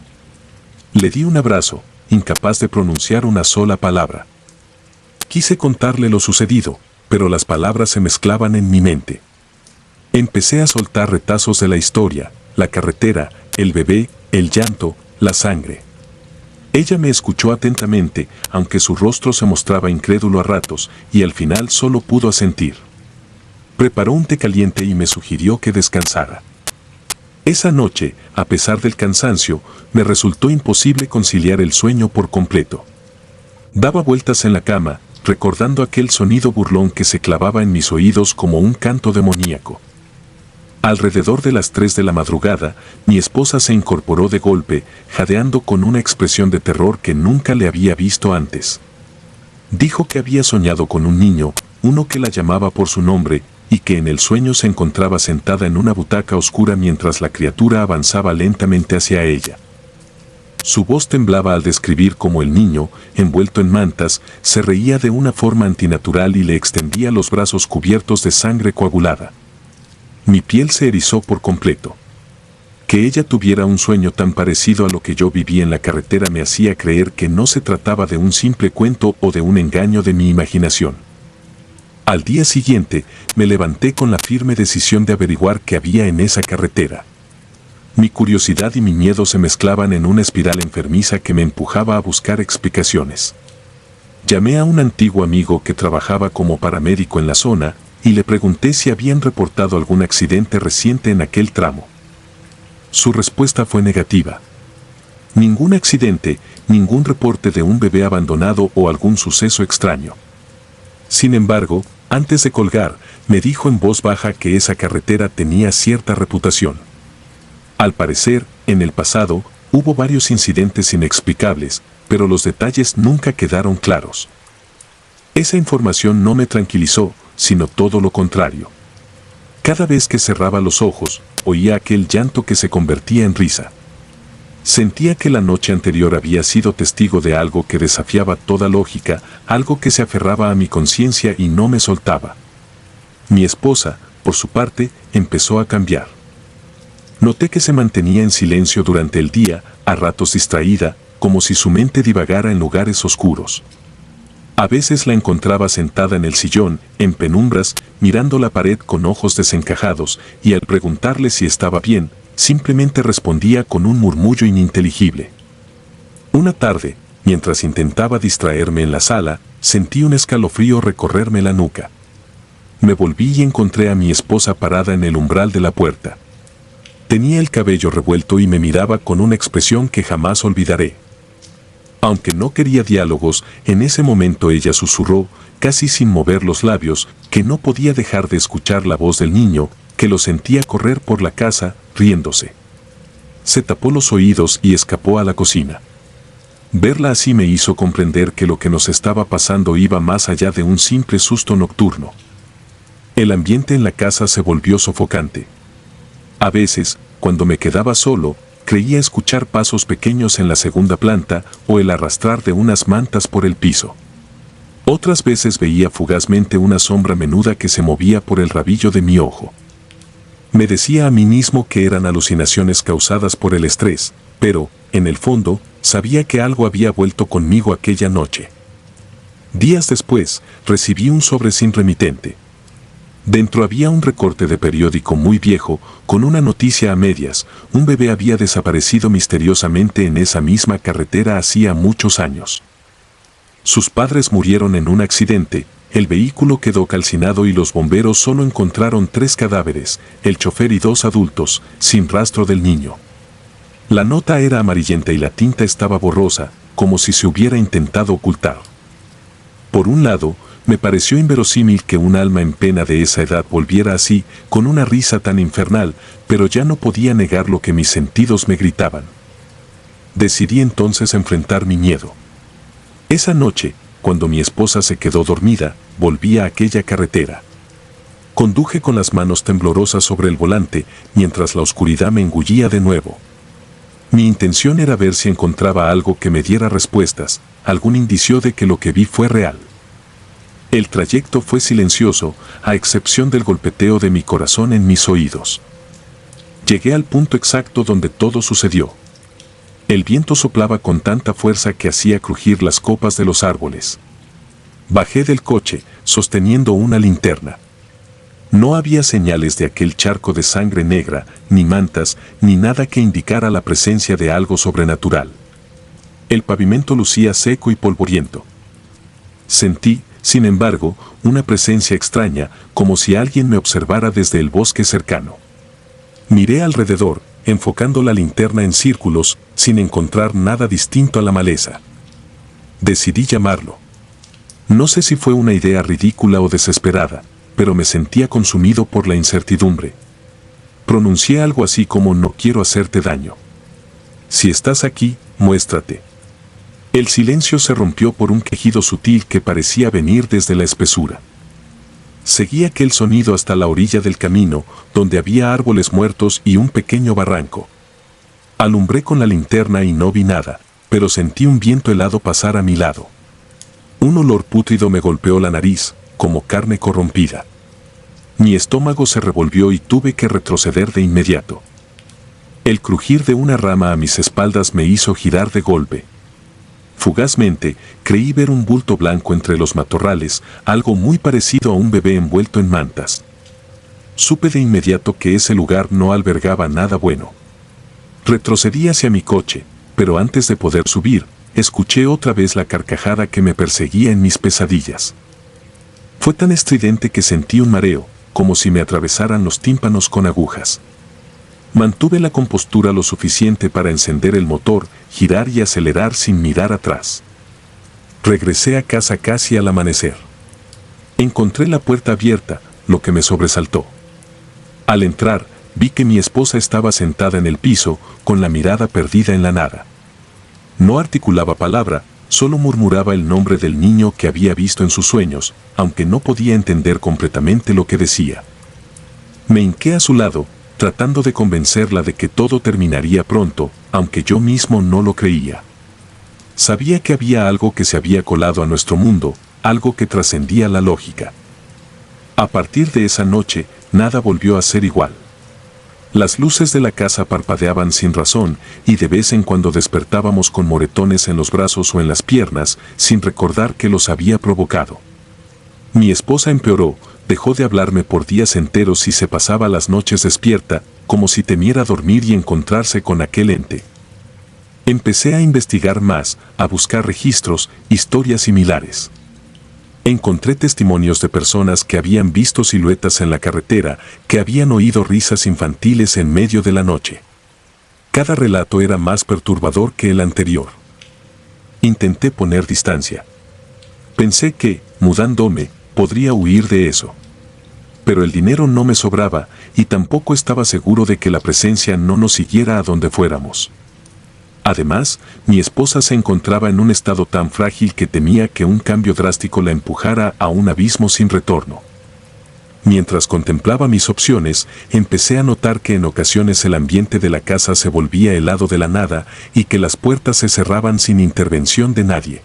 Le di un abrazo, incapaz de pronunciar una sola palabra. Quise contarle lo sucedido, pero las palabras se mezclaban en mi mente. Empecé a soltar retazos de la historia, la carretera, el bebé, el llanto, la sangre. Ella me escuchó atentamente, aunque su rostro se mostraba incrédulo a ratos, y al final solo pudo asentir. Preparó un té caliente y me sugirió que descansara. Esa noche, a pesar del cansancio, me resultó imposible conciliar el sueño por completo. Daba vueltas en la cama, recordando aquel sonido burlón que se clavaba en mis oídos como un canto demoníaco. Alrededor de las 3 de la madrugada, mi esposa se incorporó de golpe, jadeando con una expresión de terror que nunca le había visto antes. Dijo que había soñado con un niño, uno que la llamaba por su nombre, y que en el sueño se encontraba sentada en una butaca oscura mientras la criatura avanzaba lentamente hacia ella. Su voz temblaba al describir cómo el niño, envuelto en mantas, se reía de una forma antinatural y le extendía los brazos cubiertos de sangre coagulada. Mi piel se erizó por completo. Que ella tuviera un sueño tan parecido a lo que yo viví en la carretera me hacía creer que no se trataba de un simple cuento o de un engaño de mi imaginación. Al día siguiente, me levanté con la firme decisión de averiguar qué había en esa carretera. Mi curiosidad y mi miedo se mezclaban en una espiral enfermiza que me empujaba a buscar explicaciones. Llamé a un antiguo amigo que trabajaba como paramédico en la zona y le pregunté si habían reportado algún accidente reciente en aquel tramo. Su respuesta fue negativa. Ningún accidente, ningún reporte de un bebé abandonado o algún suceso extraño. Sin embargo, antes de colgar, me dijo en voz baja que esa carretera tenía cierta reputación. Al parecer, en el pasado, hubo varios incidentes inexplicables, pero los detalles nunca quedaron claros. Esa información no me tranquilizó, sino todo lo contrario. Cada vez que cerraba los ojos, oía aquel llanto que se convertía en risa. Sentía que la noche anterior había sido testigo de algo que desafiaba toda lógica, algo que se aferraba a mi conciencia y no me soltaba. Mi esposa, por su parte, empezó a cambiar. Noté que se mantenía en silencio durante el día, a ratos distraída, como si su mente divagara en lugares oscuros. A veces la encontraba sentada en el sillón, en penumbras, mirando la pared con ojos desencajados, y al preguntarle si estaba bien, simplemente respondía con un murmullo ininteligible. Una tarde, mientras intentaba distraerme en la sala, sentí un escalofrío recorrerme la nuca. Me volví y encontré a mi esposa parada en el umbral de la puerta. Tenía el cabello revuelto y me miraba con una expresión que jamás olvidaré. Aunque no quería diálogos, en ese momento ella susurró, casi sin mover los labios, que no podía dejar de escuchar la voz del niño, que lo sentía correr por la casa, riéndose. Se tapó los oídos y escapó a la cocina. Verla así me hizo comprender que lo que nos estaba pasando iba más allá de un simple susto nocturno. El ambiente en la casa se volvió sofocante. A veces, cuando me quedaba solo, creía escuchar pasos pequeños en la segunda planta o el arrastrar de unas mantas por el piso. Otras veces veía fugazmente una sombra menuda que se movía por el rabillo de mi ojo. Me decía a mí mismo que eran alucinaciones causadas por el estrés, pero, en el fondo, sabía que algo había vuelto conmigo aquella noche. Días después, recibí un sobre sin remitente. Dentro había un recorte de periódico muy viejo, con una noticia a medias: un bebé había desaparecido misteriosamente en esa misma carretera hacía muchos años. Sus padres murieron en un accidente, el vehículo quedó calcinado y los bomberos solo encontraron 3 cadáveres, el chofer y 2 adultos, sin rastro del niño. La nota era amarillenta y la tinta estaba borrosa, como si se hubiera intentado ocultar. Por un lado, me pareció inverosímil que un alma en pena de esa edad volviera así, con una risa tan infernal, pero ya no podía negar lo que mis sentidos me gritaban. Decidí entonces enfrentar mi miedo. Esa noche, cuando mi esposa se quedó dormida, volví a aquella carretera. Conduje con las manos temblorosas sobre el volante, mientras la oscuridad me engullía de nuevo. Mi intención era ver si encontraba algo que me diera respuestas, algún indicio de que lo que vi fue real. El trayecto fue silencioso, a excepción del golpeteo de mi corazón en mis oídos. Llegué al punto exacto donde todo sucedió. El viento soplaba con tanta fuerza que hacía crujir las copas de los árboles. Bajé del coche, sosteniendo una linterna. No había señales de aquel charco de sangre negra, ni mantas, ni nada que indicara la presencia de algo sobrenatural. El pavimento lucía seco y polvoriento. Sentí, sin embargo, una presencia extraña, como si alguien me observara desde el bosque cercano. Miré alrededor, enfocando la linterna en círculos, sin encontrar nada distinto a la maleza. Decidí llamarlo. No sé si fue una idea ridícula o desesperada, pero me sentía consumido por la incertidumbre. Pronuncié algo así como no quiero hacerte daño. Si estás aquí, muéstrate. El silencio se rompió por un quejido sutil que parecía venir desde la espesura. Seguí aquel sonido hasta la orilla del camino, donde había árboles muertos y un pequeño barranco. Alumbré con la linterna y no vi nada, pero sentí un viento helado pasar a mi lado. Un olor pútrido me golpeó la nariz, como carne corrompida. Mi estómago se revolvió y tuve que retroceder de inmediato. El crujir de una rama a mis espaldas me hizo girar de golpe. Fugazmente, creí ver un bulto blanco entre los matorrales, algo muy parecido a un bebé envuelto en mantas. Supe de inmediato que ese lugar no albergaba nada bueno. Retrocedí hacia mi coche, pero antes de poder subir, escuché otra vez la carcajada que me perseguía en mis pesadillas. Fue tan estridente que sentí un mareo, como si me atravesaran los tímpanos con agujas. Mantuve la compostura lo suficiente para encender el motor, girar y acelerar sin mirar atrás. Regresé a casa casi al amanecer. Encontré la puerta abierta, lo que me sobresaltó. Al entrar, vi que mi esposa estaba sentada en el piso, con la mirada perdida en la nada. No articulaba palabra, solo murmuraba el nombre del niño que había visto en sus sueños, aunque no podía entender completamente lo que decía. Me hinqué a su lado, tratando de convencerla de que todo terminaría pronto, aunque yo mismo no lo creía. Sabía que había algo que se había colado a nuestro mundo, algo que trascendía la lógica. A partir de esa noche, nada volvió a ser igual. Las luces de la casa parpadeaban sin razón y de vez en cuando despertábamos con moretones en los brazos o en las piernas, sin recordar que los había provocado. Mi esposa empeoró, dejó de hablarme por días enteros y se pasaba las noches despierta, como si temiera dormir y encontrarse con aquel ente. Empecé a investigar más, a buscar registros, historias similares. Encontré testimonios de personas que habían visto siluetas en la carretera, que habían oído risas infantiles en medio de la noche. Cada relato era más perturbador que el anterior. Intenté poner distancia. Pensé que, mudándome, podría huir de eso. Pero el dinero no me sobraba, y tampoco estaba seguro de que la presencia no nos siguiera a donde fuéramos. Además, mi esposa se encontraba en un estado tan frágil que temía que un cambio drástico la empujara a un abismo sin retorno. Mientras contemplaba mis opciones, empecé a notar que en ocasiones el ambiente de la casa se volvía helado de la nada y que las puertas se cerraban sin intervención de nadie.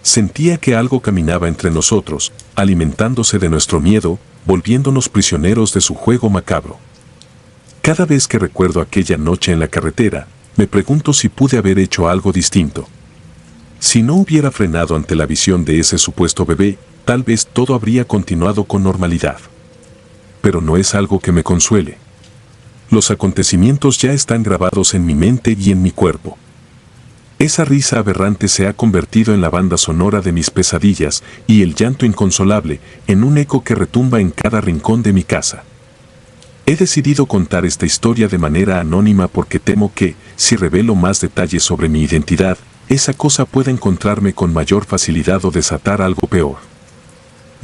Sentía que algo caminaba entre nosotros, alimentándose de nuestro miedo, volviéndonos prisioneros de su juego macabro. Cada vez que recuerdo aquella noche en la carretera, me pregunto si pude haber hecho algo distinto. Si no hubiera frenado ante la visión de ese supuesto bebé, tal vez todo habría continuado con normalidad. Pero no es algo que me consuele. Los acontecimientos ya están grabados en mi mente y en mi cuerpo. Esa risa aberrante se ha convertido en la banda sonora de mis pesadillas y el llanto inconsolable en un eco que retumba en cada rincón de mi casa. He decidido contar esta historia de manera anónima porque temo que, si revelo más detalles sobre mi identidad, esa cosa pueda encontrarme con mayor facilidad o desatar algo peor.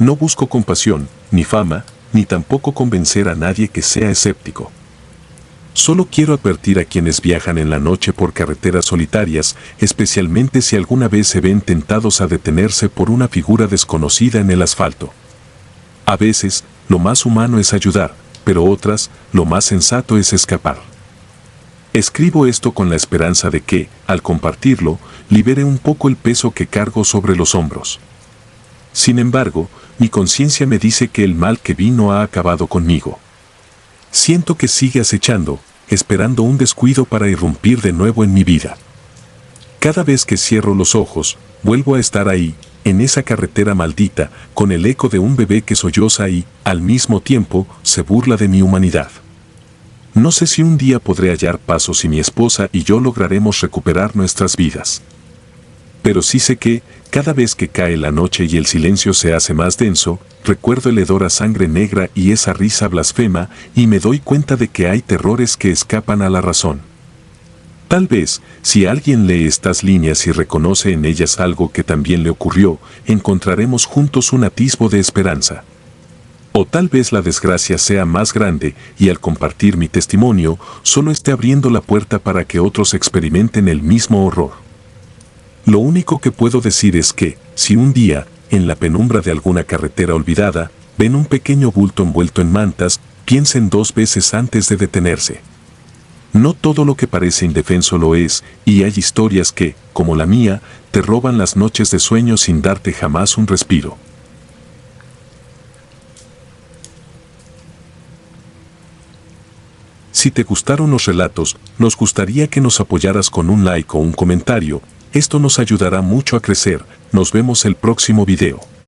No busco compasión, ni fama, ni tampoco convencer a nadie que sea escéptico. Solo quiero advertir a quienes viajan en la noche por carreteras solitarias, especialmente si alguna vez se ven tentados a detenerse por una figura desconocida en el asfalto. A veces, lo más humano es ayudar, pero otras, lo más sensato es escapar. Escribo esto con la esperanza de que, al compartirlo, libere un poco el peso que cargo sobre los hombros. Sin embargo, mi conciencia me dice que el mal que vi no ha acabado conmigo. Siento que sigue acechando, esperando un descuido para irrumpir de nuevo en mi vida. Cada vez que cierro los ojos, vuelvo a estar ahí, en esa carretera maldita, con el eco de un bebé que solloza y, al mismo tiempo, se burla de mi humanidad. No sé si un día podré hallar paso si mi esposa y yo lograremos recuperar nuestras vidas. Pero sí sé que, cada vez que cae la noche y el silencio se hace más denso, recuerdo el hedor a sangre negra y esa risa blasfema y me doy cuenta de que hay terrores que escapan a la razón. Tal vez, si alguien lee estas líneas y reconoce en ellas algo que también le ocurrió, encontraremos juntos un atisbo de esperanza. O tal vez la desgracia sea más grande y al compartir mi testimonio, solo esté abriendo la puerta para que otros experimenten el mismo horror. Lo único que puedo decir es que, si un día, en la penumbra de alguna carretera olvidada, ven un pequeño bulto envuelto en mantas, piensen 2 veces antes de detenerse. No todo lo que parece indefenso lo es, y hay historias que, como la mía, te roban las noches de sueño sin darte jamás un respiro. Si te gustaron los relatos, nos gustaría que nos apoyaras con un like o un comentario. Esto nos ayudará mucho a crecer. Nos vemos el próximo video.